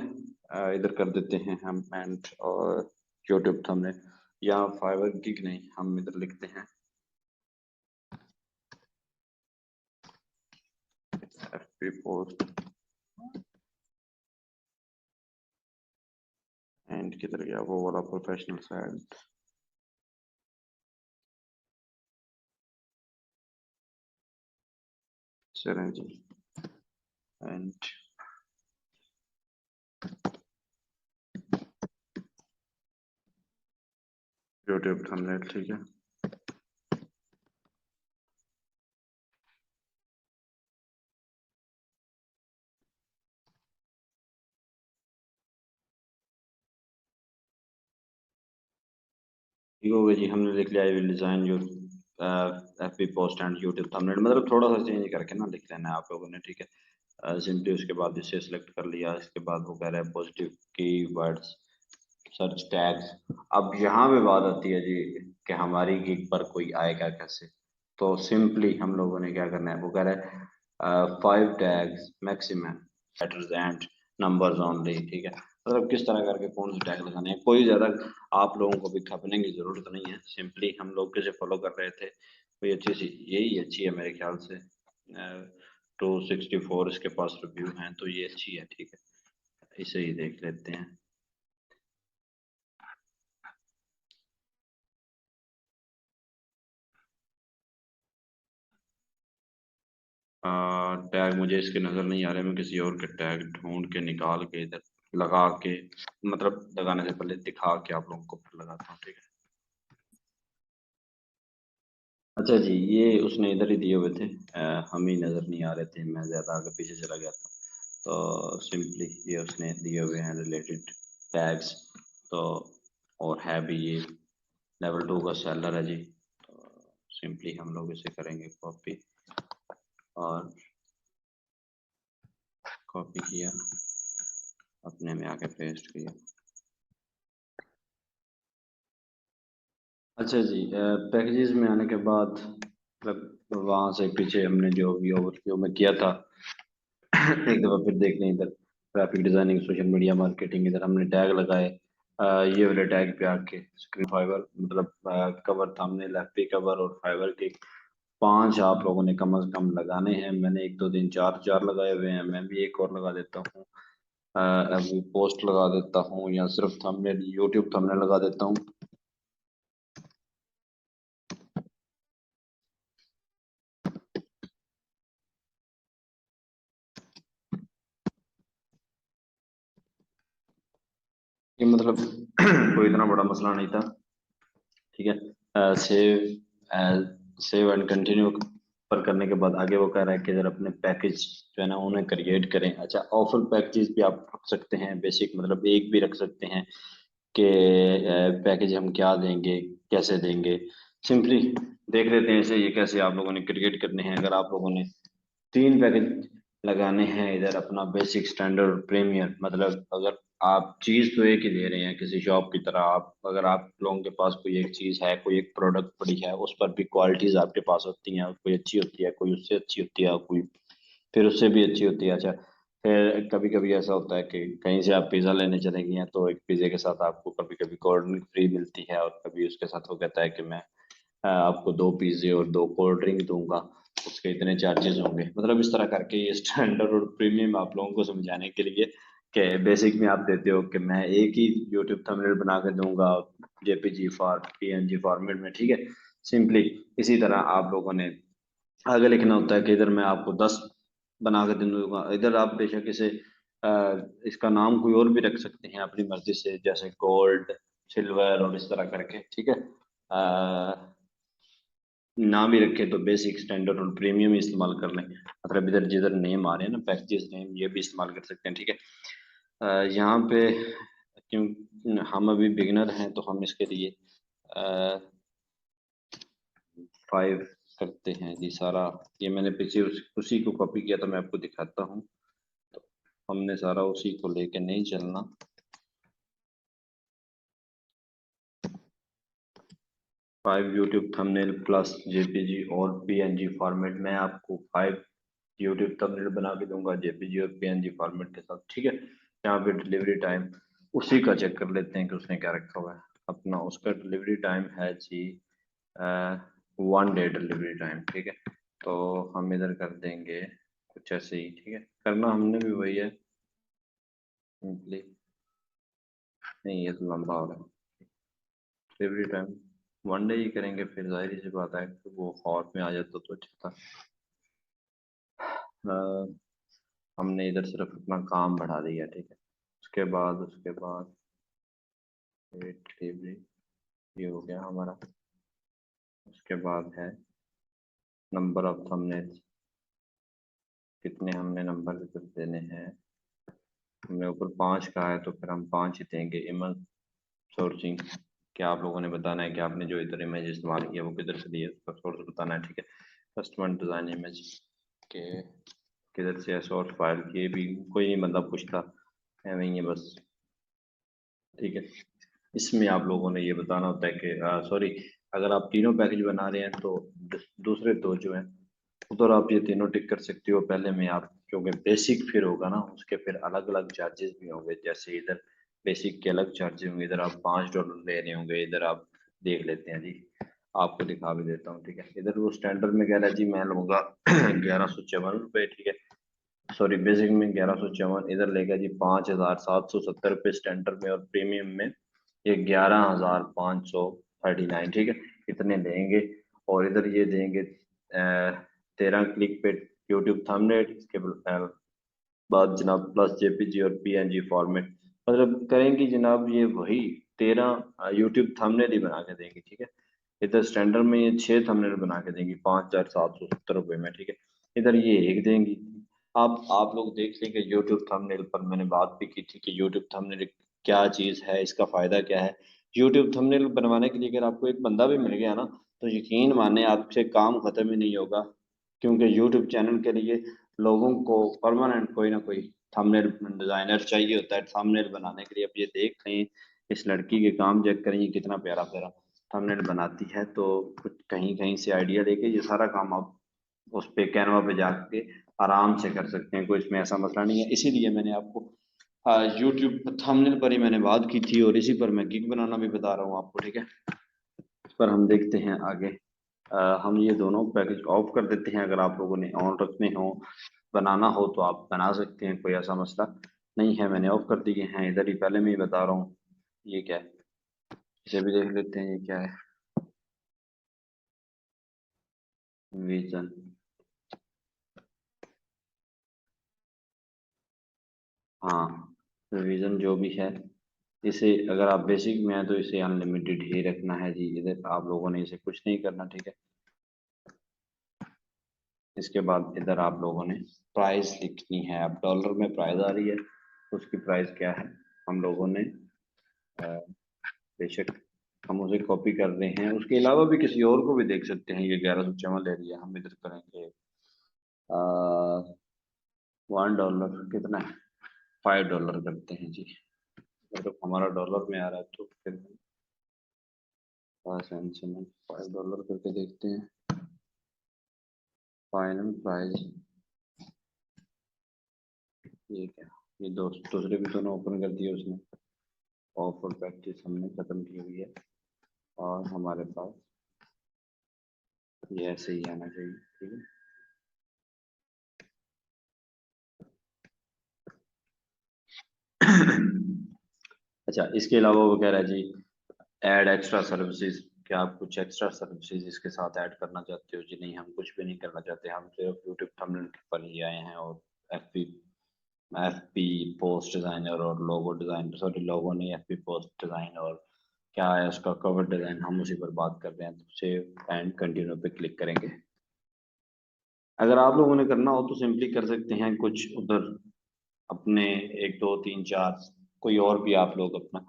इधर कर देते हैं हम एंड और यूट्यूब थंबनेल, या फाइवर गिग नहीं, हम इधर लिखते हैं एफपी पोस्ट एंड किधर गया वो वाला प्रोफेशनल साइड, चलें जी, एंड यूट्यूब थंबनेल, ठीक है। ठीक हो गया जी, हमने लिख लिया, आई will design your FB post and YouTube thumbnail, मतलब थोड़ा सा चेंज करके ना लिख लेना है आप लोगों ने, ठीक है। सिंपली उसके बाद इसे सिलेक्ट कर लिया, इसके बाद वो कह रहा है पॉजिटिव कीवर्ड्स सर्च टैग्स। अब यहाँ पे बात आती है जी कि हमारी गिग पर कोई आएगा कैसे, तो सिंपली हम लोगों ने क्या करना है, वो कह रहा है 5 tags maximum letters and numbers only, ठीक है। मतलब किस तरह करके कौन से टैग लगाने हैं। कोई ज़्यादा आप लोगों को भी खपने की ज़रूरत नहीं है, सिंपली हम लोग कैसे फॉलो कर रहे थे कोई अच्छी सी, यही अच्छी है मेरे ख्याल से। 264 इसके पास रिव्यू हैं तो ये अच्छी है, ठीक है, इसे ही देख लेते हैं। टैग मुझे इसके नज़र नहीं आ रहे, मैं किसी और के टैग ढूंढ के निकाल के इधर लगा के, मतलब लगाने से पहले दिखा के आप लोगों को फिर लगाता हूँ, ठीक है। अच्छा जी, ये उसने इधर ही दिए हुए थे, हम ही नज़र नहीं आ रहे थे, मैं ज़्यादा आगे पीछे चला गया था। तो सिंपली ये उसने दिए हुए हैं रिलेटेड टैग्स। तो और है भी ये लेवल 2 का सेलर है जी। तो सिंपली हम लोग इसे करेंगे कॉपी, और कॉपी किया, अपने में आके पेस्ट किया। अच्छा जी, पैकेजेस में आने के बाद मतलब वहाँ से पीछे हमने जो भी ओवरव्यू में किया था एक दफ़ा फिर देख लें इधर, graphic designing, social media marketing, इधर हमने टैग लगाए। ये वाले टैग पे आके स्क्रीन फाइबर, मतलब कवर, थंबनेल, एफपी कवर और फाइबर के 5 आप लोगों ने कम से कम लगाने हैं। मैंने 1 2 3 4 4 लगाए हुए हैं, मैं भी एक और लगा देता हूँ। अभी पोस्ट लगा देता हूँ, या सिर्फ थंबनेल, यूट्यूब थंबनेल लगा देता हूँ। ये मतलब कोई इतना बड़ा मसला नहीं था, ठीक है। सेव एंड कंटिन्यू पर करने के बाद आगे वो कह रहा है कि अगर अपने पैकेज जो है ना उन्हें क्रिएट करें। अच्छा, ऑफर पैकेज भी आप रख सकते हैं, बेसिक मतलब एक भी रख सकते हैं कि पैकेज हम क्या देंगे, कैसे देंगे। सिंपली देख लेते हैं इसे, ये कैसे आप लोगों ने क्रिएट करने हैं। अगर आप लोगों ने 3 पैकेज लगाने हैं इधर, अपना बेसिक, स्टैंडर्ड, प्रीमियर, मतलब अगर आप चीज तो एक ही दे रहे हैं किसी शॉप की तरह। आप अगर आप लोगों के पास कोई एक चीज है, कोई एक प्रोडक्ट पड़ी है, उस पर भी क्वालिटीज आपके पास होती हैं, कोई अच्छी होती है, कोई उससे अच्छी होती है, कोई फिर उससे भी अच्छी होती है। अच्छा, फिर कभी कभी ऐसा होता है कि कहीं से आप पिज़्ज़ा लेने चले गए हैं, तो एक पिज़्ज़े के साथ आपको कभी कभी कोल्ड ड्रिंक फ्री मिलती है, और कभी उसके साथ वो कहता है कि मैं आपको 2 पिज़्ज़े और 2 कोल्ड ड्रिंक दूंगा, उसके इतने चार्जेस होंगे। मतलब इस तरह करके ये स्टैंडर्ड और प्रीमियम आप लोगों को समझाने के लिए, कि बेसिक में आप देते हो कि मैं एक ही यूट्यूब थंबनेल बना के दूंगा, जेपीजी फॉर पीएनजी फॉर्मेट में, ठीक है। सिंपली इसी तरह आप लोगों ने आगे लिखना होता है कि इधर मैं आपको 10 बना के दे दूंगा। इधर आप बेशक इसे इसका नाम कोई और भी रख सकते हैं अपनी मर्जी से, जैसे गोल्ड, सिल्वर और इस तरह करके, ठीक है। ना भी रखे तो बेसिक, स्टैंडर्ड और प्रीमियम इस्तेमाल कर लें। मतलब इधर जिधर नेम आ रहे हैं ना, पैकेजेस नेम, ये भी इस्तेमाल कर सकते हैं, ठीक है। यहाँ पे क्यों हम अभी बिगिनर हैं तो हम इसके लिए 5 करते हैं जी सारा। ये मैंने पीछे उसी को कॉपी किया था, मैं आपको दिखाता हूँ। तो हमने सारा उसी को लेके नहीं चलना। 5 यूट्यूब थंबनेल प्लस जेपीजी और पीएनजी फॉर्मेट, मैं आपको 5 यूट्यूब थंबनेल बना के दूंगा जेपीजी और पीएनजी फॉर्मेट के साथ, ठीक है। यहाँ पे डिलीवरी टाइम उसी का चेक कर लेते हैं कि उसने क्या रखा हुआ है अपना। उसका डिलीवरी टाइम है जी 1 डे डिलीवरी टाइम, ठीक है। तो हम इधर कर देंगे कुछ ऐसे ही, ठीक है। करना हमने भी वही है सिंपली। नहीं, ये तो लंबा हो रहा है। डिलीवरी टाइम 1 डे ही करेंगे, फिर जाहिर सी बात है कि वो हॉट में आ जाता तो अच्छा था। हमने इधर सिर्फ अपना काम बढ़ा दिया, ठीक है। उसके बाद डिलीवरी ये हो गया हमारा। उसके बाद है नंबर ऑफ थंबनेल्स, कितने हमने नंबर देने हैं। हमने ऊपर 5 का है तो फिर हम 5 ही देंगे। इमेज सोर्सिंग, क्या आप लोगों ने बताना है कि आपने जो इधर इमेज इस्तेमाल किया वो किधर से ली है, उसका सोर्स बताना है, ठीक है। कस्टमर डिज़ाइन इमेज के किधर से है सोर्स फाइल, ये भी कोई नहीं बंदा पूछता है, वही है बस, ठीक है। इसमें आप लोगों ने ये बताना होता है कि सॉरी, अगर आप तीनों पैकेज बना रहे हैं तो दूसरे दो जो हैं उधर आप ये तीनों टिक कर सकते हो। पहले में आप क्योंकि बेसिक फिर होगा ना, उसके फिर अलग अलग चार्जेस भी होंगे। जैसे इधर बेसिक के अलग चार्जेस होंगे, इधर आप $5 ले रहे होंगे, इधर आप देख लेते हैं जी, आपको दिखा भी देता हूँ, ठीक है। इधर वो स्टैंडर्ड में कह रहा है जी मैं लूंगा 1154 रुपये, ठीक है। सॉरी, बेसिक में 1154, इधर लेगा जी 5770 रुपये स्टैंडर्ड में, और प्रीमियम में ये 11,539, ठीक है, इतने देंगे। और इधर ये देंगे 13 क्लिक पे यूट्यूब थंबनेल, इसके बाद जनाब प्लस जेपीजी और पीएनजी फॉर्मेट, मतलब करेंगी जनाब ये वही 13 यूट्यूब थंबनेल ही बना के देंगी, ठीक है। इधर स्टैंडर्ड में ये 6 थंबनेल बना के देंगी 5,770 रुपये में, ठीक है। इधर ये एक देंगी। आप लोग देख लेंगे यूट्यूब थंबनेल पर, मैंने बात भी की थी कि यूट्यूब थंबनेल क्या चीज़ है, इसका फ़ायदा क्या है। यूट्यूब थंबनेल बनवाने के लिए अगर आपको एक बंदा भी मिल गया ना, तो यकीन माने आपसे काम ख़त्म ही नहीं होगा, क्योंकि यूट्यूब चैनल के लिए लोगों को परमानेंट कोई ना कोई थंबनेल डिज़ाइनर चाहिए होता है थंबनेल बनाने के लिए। अब ये देख लें, इस लड़की के काम चेक करें, ये कितना प्यारा प्यारा थंबनेल बनाती है। तो कुछ कहीं कहीं से आइडिया लेके ये सारा काम आप उस पे कैनवा पे जाके आराम से कर सकते हैं, कोई इसमें ऐसा मसला नहीं है। इसीलिए मैंने आपको यूट्यूब थंबनेल पर ही मैंने बात की थी, और इसी पर मैं गिग बनाना भी बता रहा हूँ आपको, ठीक है। इस पर हम देखते हैं आगे। हम ये दोनों पैकेज ऑफ कर देते हैं। अगर आप लोगों ने ऑन रखने हो, बनाना हो, तो आप बना सकते हैं, कोई ऐसा मसला नहीं है। मैंने ऑफ कर दिए हैं, इधर ही पहले मैं ही बता रहा हूँ। ये क्या है, इसे भी देख लेते हैं, ये क्या है, विजन। हाँ, विजन जो भी है, इसे अगर आप बेसिक में है तो इसे अनलिमिटेड ही रखना है जी। इधर आप लोगों ने इसे कुछ नहीं करना, ठीक है। इसके बाद इधर आप लोगों ने प्राइस लिखनी है। अब डॉलर में प्राइस आ रही है, उसकी प्राइस क्या है हम लोगों ने अ, बेशक हम उसे कॉपी कर रहे हैं। उसके अलावा भी किसी और को भी देख सकते हैं। ये 1154 ले रही है, हम इधर करेंगे $1 कितना है, $5 करते हैं जी। मतलब हमारा डॉलर में आ रहा है तो फिर $5 करके देखते हैं। फाइनल प्राइस ये क्या, ये दूसरे भी दोनों ओपन कर दिए उसने। ऑफर प्रैक्टिस हमने खत्म की हुई है, और हमारे पास ये ऐसे ही आना चाहिए, ठीक है। अच्छा, इसके अलावा वो कह रहा है जी ऐड एक्स्ट्रा सर्विसेज, क्या आप कुछ एक्स्ट्रा सर्विसेज इसके साथ ऐड करना चाहते हो? जी नहीं, हम कुछ भी नहीं करना चाहते, हम सिर्फ यूट्यूब थंबनेल पर ही आए हैं। और एफपी एफपी पोस्ट डिजाइनर और लोगो डिजाइनर, सॉरी लोगो नहीं, एफपी पोस्ट डिजाइन और क्या है उसका कवर डिजाइन, हम उसी पर बात कर रहे हैं। तो सेव एंड कंटिन्यू पे क्लिक करेंगे। अगर आप लोगों ने करना हो तो सिंपली कर सकते हैं कुछ उधर अपने 1 2 3 4 कोई और भी आप लोग अपना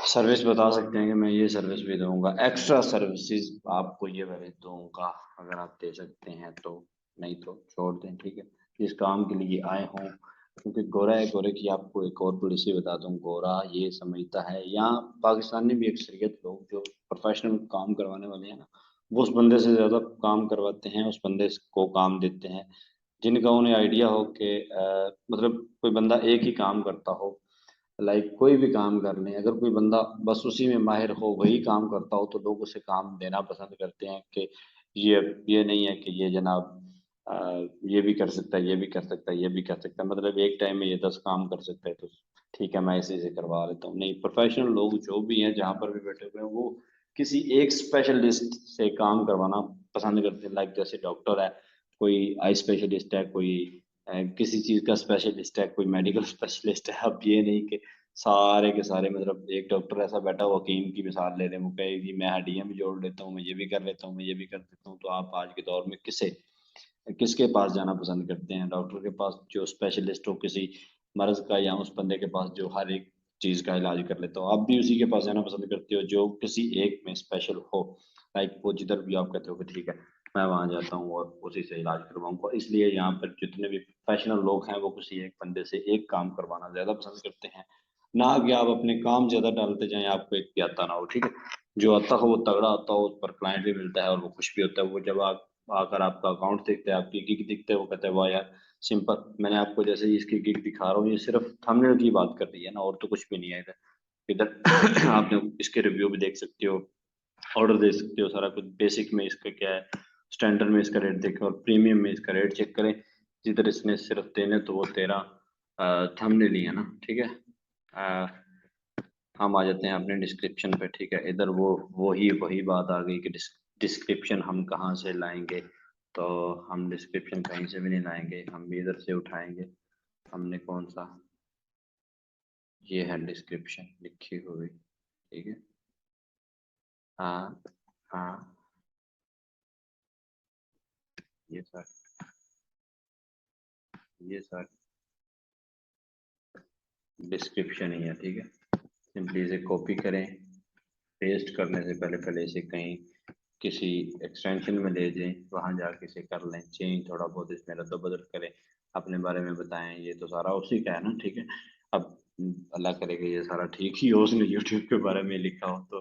सर्विस बता सकते हैं कि मैं ये सर्विस भी दूंगा, एक्स्ट्रा सर्विसेज आपको ये वाले दूंगा। अगर आप दे सकते हैं तो, नहीं तो छोड़ दें, ठीक है। जिस काम के लिए आए हों, क्योंकि गोरा है, गोरे की आपको एक और थोड़ी सी बता दूं, गोरा ये समझता है, यहाँ पाकिस्तानी भी अक्सरियत लोग जो प्रोफेशनल काम करवाने वाले हैं ना, वो उस बंदे से ज़्यादा काम करवाते हैं, उस बंदे को काम देते हैं जिनका उन्हें आइडिया हो कि मतलब कोई बंदा एक ही काम करता हो, लाइक कोई भी काम कर लें, अगर कोई बंदा बस उसी में माहिर हो, वही काम करता हो, तो लोग उसे काम देना पसंद करते हैं कि ये ये नहीं है कि ये जनाब अ, ये भी कर सकता है, ये भी कर सकता है, ये भी कर सकता है, मतलब एक टाइम में ये 10 काम कर सकता है, तो ठीक है मैं इसी से करवा लेता हूँ। नहीं, प्रोफेशनल लोग जो भी हैं जहाँ पर भी बैठे हुए हैं, वो किसी एक स्पेशलिस्ट से काम करवाना पसंद करते हैं। लाइक जैसे डॉक्टर है, कोई आई स्पेशलिस्ट है, कोई किसी चीज का स्पेशलिस्ट है, कोई मेडिकल स्पेशलिस्ट है। अब ये नहीं कि सारे के सारे, मतलब एक डॉक्टर ऐसा बैठा हुआ, हकीम की मिसाल ले रहे हैं, वो कहे कि मैं हड्डियां भी जोड़ लेता हूँ, मैं ये भी कर लेता हूँ, मैं ये भी कर देता हूँ। तो आप आज के दौर में किसके पास जाना पसंद करते हैं? डॉक्टर के पास जो स्पेशलिस्ट हो किसी मर्ज का, या उस बंदे के पास जो हर एक चीज का इलाज कर लेता हो? आप भी उसी के पास जाना पसंद करते हो जो किसी एक में स्पेशल हो। लाइक वो जिधर भी आप कहते हो कि ठीक है मैं वहां जाता हूँ और उसी से इलाज करवाऊंगा। इसलिए यहाँ पर जितने भी प्रोफेशनल लोग हैं, वो किसी एक बंदे से एक काम करवाना ज्यादा पसंद करते हैं, ना कि आप अपने काम ज्यादा डालते जाएं, आपको एक भी आता ना हो, ठीक है। जो आता हो वो तगड़ा आता हो, उस पर क्लाइंट भी मिलता है और वो खुश भी होता है। वो जब आप आकर आपका अकाउंट देखते हैं, आपकी गिग दिखते हैं, वो कहते हैं वाह यार सिंपल। मैंने आपको जैसे ही इसकी गिग दिखा रहा हूँ, ये सिर्फ थंबनेल की बात कर रही है ना, और तो कुछ भी नहीं है इधर। इधर आपने इसके रिव्यू भी देख सकते हो, ऑर्डर दे सकते हो, सारा कुछ। बेसिक में इसका क्या है, स्टैंडर्ड में इसका रेट देखें और प्रीमियम में इसका रेट चेक करें। जिधर इसने सिर्फ देने तो वो 13 थंबनेल ही है ना, ठीक है। अ, हम आ जाते हैं अपने डिस्क्रिप्शन पे, ठीक है। इधर वही बात आ गई कि डिस्क्रिप्शन हम कहाँ से लाएंगे। तो हम डिस्क्रिप्शन कहीं से भी नहीं लाएंगे, हम भी इधर से उठाएंगे। हमने कौन सा, ये है डिस्क्रिप्शन लिखी हुई, ठीक है। हाँ हाँ, ये सर, ये सर डिस्क्रिप्शन ही है, ठीक है। सिंपली इसे कॉपी करें, पेस्ट करने से पहले पहले इसे कहीं किसी एक्सटेंशन में ले जाएं, वहां जाके इसे कर लें चेंज, थोड़ा बहुत इसमें रद्द बदल करें, अपने बारे में बताएं। ये तो सारा उसी का है ना, ठीक है। अब अल्लाह करेगा ये सारा ठीक ही हो, उसने यूट्यूब के बारे में लिखा हो तो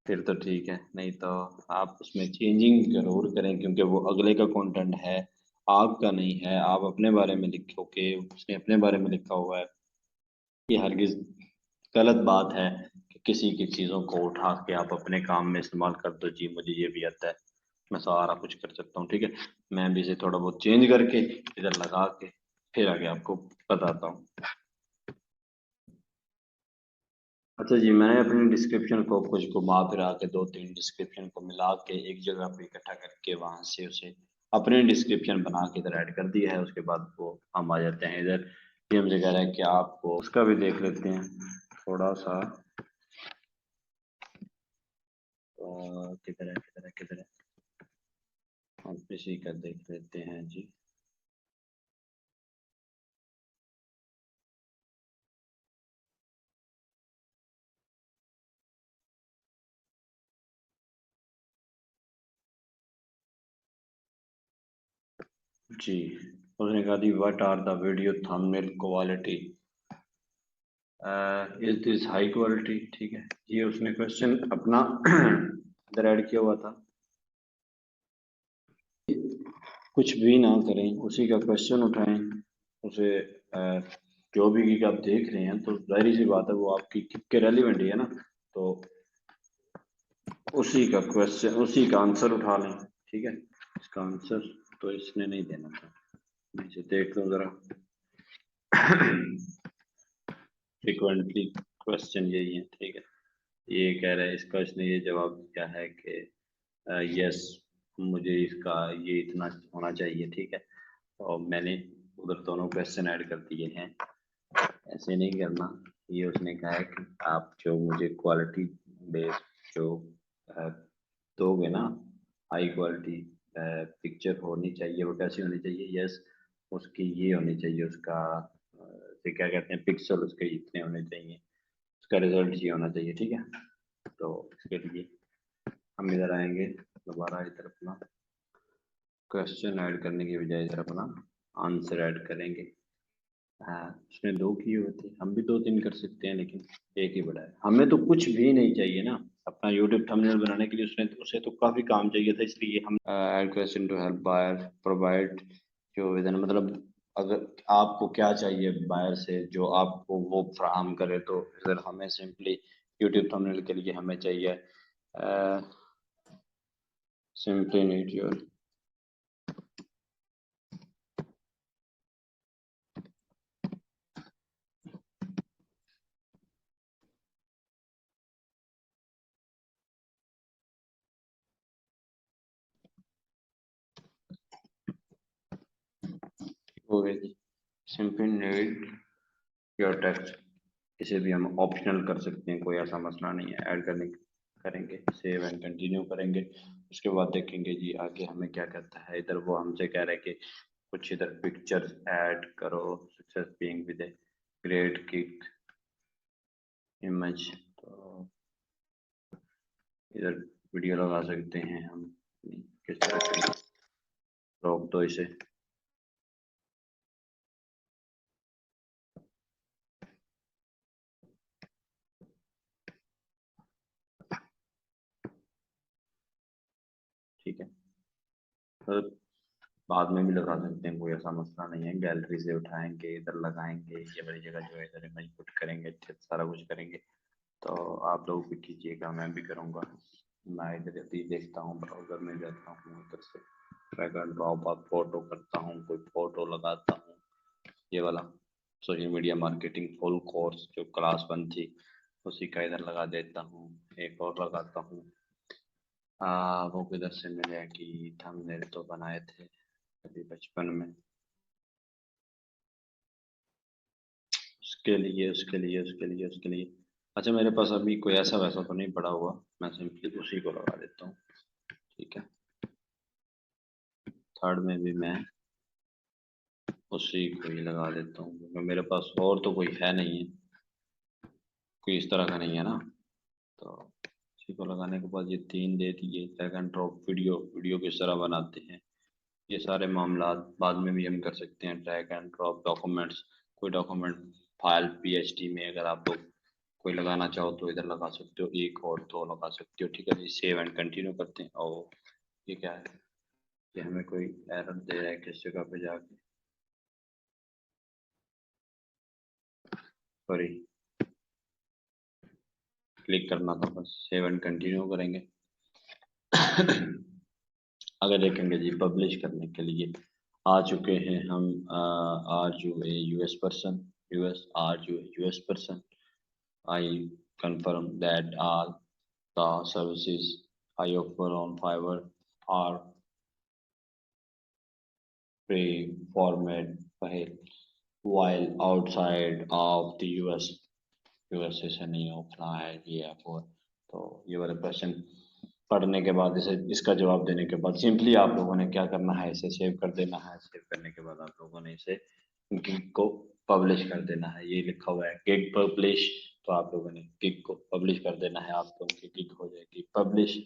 फिर तो ठीक है, नहीं तो आप उसमें चेंजिंग जरूर करें, क्योंकि वो अगले का कंटेंट है, आपका नहीं है। आप अपने बारे में लिखो कि उसने अपने बारे में लिखा हुआ है। ये हरगिज गलत बात है कि किसी की चीज़ों को उठा के आप अपने काम में इस्तेमाल कर दो। जी मुझे ये भी आता है, मैं सारा कुछ कर सकता हूँ, ठीक है। मैं भी इसे थोड़ा बहुत चेंज करके इधर लगा के फिर आगे आपको बताता हूँ। अच्छा जी, मैंने अपनी डिस्क्रिप्शन को कुछ घुमा फिरा के, दो तीन डिस्क्रिप्शन को मिला के एक जगह पे इकट्ठा करके वहां से उसे अपनी डिस्क्रिप्शन बना के इधर ऐड कर दिया है। उसके बाद वो हम आ जाते हैं इधर। ये मुझे कह रहा है कि आपको उसका भी देख लेते हैं थोड़ा सा। किधर है किधर है किधर है, हम इसी का देख लेते हैं जी। जी, उसने कहा the what are the video thumbnail quality, is this high quality, ठीक है। ये उसने क्वेश्चन अपना इधर ऐड किया हुआ था। कुछ भी ना करें, उसी का क्वेश्चन उठाएं, उसे जो भी gig आप देख रहे हैं तो जाहिर सी बात है वो आपकी गिग के रेलिवेंट ही है ना। तो उसी का क्वेश्चन, उसी का आंसर उठा लें, ठीक है। इसका आंसर तो इसने नहीं देना था, मैं इसे देख लूँ जरा। फ्रिक्वेंटली क्वेश्चन यही है, ठीक है। ये कह रहा है, इसका इसने ये जवाब दिया है कि यस, मुझे इसका ये इतना होना चाहिए, ठीक है। और मैंने उधर दोनों क्वेश्चन ऐड कर दिए हैं। ऐसे नहीं करना। ये उसने कहा है कि आप जो मुझे क्वालिटी बेस्ड जो अ, दोगे ना, हाई क्वालिटी पिक्चर होनी चाहिए। वो कैसी होनी चाहिए, यस, उसकी ये होनी चाहिए, उसका से क्या कहते हैं, पिक्सल उसके इतने होने चाहिए, उसका रिजल्ट ये होना चाहिए, ठीक है। तो इसके लिए हम इधर आएंगे, दोबारा इधर अपना क्वेश्चन ऐड करने की बजाय इधर अपना आंसर ऐड करेंगे। हाँ, उसने दो किए हुए थे, हम भी दो तीन कर सकते हैं, लेकिन एक ही बड़ा है। हमें तो कुछ भी नहीं चाहिए ना अपना यूट्यूब थंबनेल बनाने के लिए, उसने उसे तो काफी काम चाहिए था, इसलिए हम add question to help buyer provide जो विधन, मतलब अगर आपको क्या चाहिए बायर से जो आपको वो फ्राहम करे, तो फिर हमें सिंपली यूट्यूब थंबनेल के लिए हमें चाहिए सिंपली नीड योर, हो गया जी, सिंपली नीड योर टेक्स्ट। इसे भी हम ऑप्शनल कर सकते हैं, कोई ऐसा मसला नहीं है। ऐड करने करेंगे, सेव एंड कंटिन्यू करेंगे। उसके बाद देखेंगे जी आगे हमें क्या कहता है। इधर वो हमसे कह रहे हैं कि कुछ इधर पिक्चर्स ऐड करो, success being with a great kick image. तो इधर वीडियो लगा सकते हैं हम, किस तरह से, रोक दो इसे। ठीक है, तो बाद में भी लगा सकते हैं, कोई ऐसा मसला नहीं है। गैलरी से उठाएंगे, इधर लगाएंगे, ये बड़ी जगह जो है इधर इमेज पुट करेंगे, अच्छे से सारा कुछ करेंगे। तो आप लोग भी कीजिएगा, मैं भी करूँगा। मैं इधर अभी देखता हूँ, ब्राउज़र में जाता हूँ, उधर से ड्रैग एंड ड्रॉप आप फोटो करता हूँ, कोई फोटो लगाता हूँ। ये वाला social media marketing full course जो क्लास 1 थी उसी का इधर लगा देता हूँ। एक और लगाता हूँ, वो किधर से मिले कि थंबनेल तो बनाए थे अभी बचपन में, उसके लिए। अच्छा, मेरे पास अभी कोई ऐसा वैसा तो नहीं पड़ा हुआ, मैं सिंपली उसी को लगा देता हूँ। ठीक है, थर्ड में भी मैं उसी को ही लगा देता हूँ, क्योंकि मेरे पास और तो कोई है नहीं है, कोई इस तरह का नहीं है ना। तो इसी को लगाने के बाद ये 3 दे दिए। ड्रैग एंड ड्रॉप वीडियो किस तरह बनाते हैं, ये सारे मामला बाद में भी हम कर सकते हैं। ड्रैग एंड ड्रॉप डॉक्यूमेंट्स, कोई डॉक्यूमेंट फाइल पीएचडी में अगर आप लोग कोई लगाना चाहो तो इधर लगा सकते हो, एक और दो लगा सकते हो। ठीक है जी, सेव एंड कंटिन्यू करते हैं। और ये क्या है, ये हमें कोई एरर दे रहा है किस जगह पे जाके, सॉरी, क्लिक करना था बस। सेव एंड कंटिन्यू करेंगे। अगर देखेंगे जी, पब्लिश करने के लिए आ चुके हैं हम। Are you a US person, US, are you US person, I confirm that all the services I offer on Fiverr are pre-formatted while outside of the US। USA से नहीं अप्लाई है ये F4। तो ये वाले क्वेश्चन पढ़ने के बाद, इसे इसका जवाब देने के बाद सिंपली आप लोगों ने क्या करना है, इसे सेव कर देना है। सेव करने के बाद आप लोगों ने इसे गिग को पब्लिश कर देना है। ये लिखा हुआ है गिग पब्लिश, तो आप लोगों ने गिग को पब्लिश कर देना है। आप लोगों की गिग हो जाएगी पब्लिश।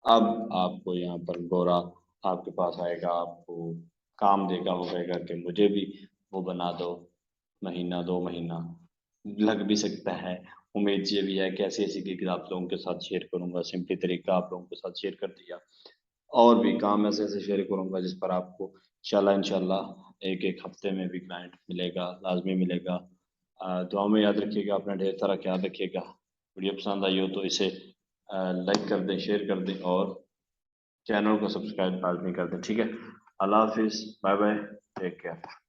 अब आपको यहाँ पर गोरा आपके पास आएगा, आपको काम देगा, वो कहेगा कि मुझे भी वो बना दो, महीना 2 महीना लग भी सकता है। उम्मीद ये भी है कि ऐसी ऐसी गिग आप लोगों के साथ शेयर करूंगा। सिंपली तरीका आप लोगों के साथ शेयर कर दिया, और भी काम ऐसे ऐसे शेयर करूंगा जिस पर आपको इंशाल्लाह एक एक हफ्ते में भी क्लाइंट मिलेगा, लाजमी मिलेगा। दुआ में याद रखिएगा, अपना ढेर सारा ख्याल रखिएगा। वीडियो पसंद आई हो तो इसे लाइक कर दें, शेयर कर दें, और चैनल को सब्सक्राइब लाजमी कर दें। ठीक है, अल्लाह हाफिज़, बाय बाय, टेक केयर।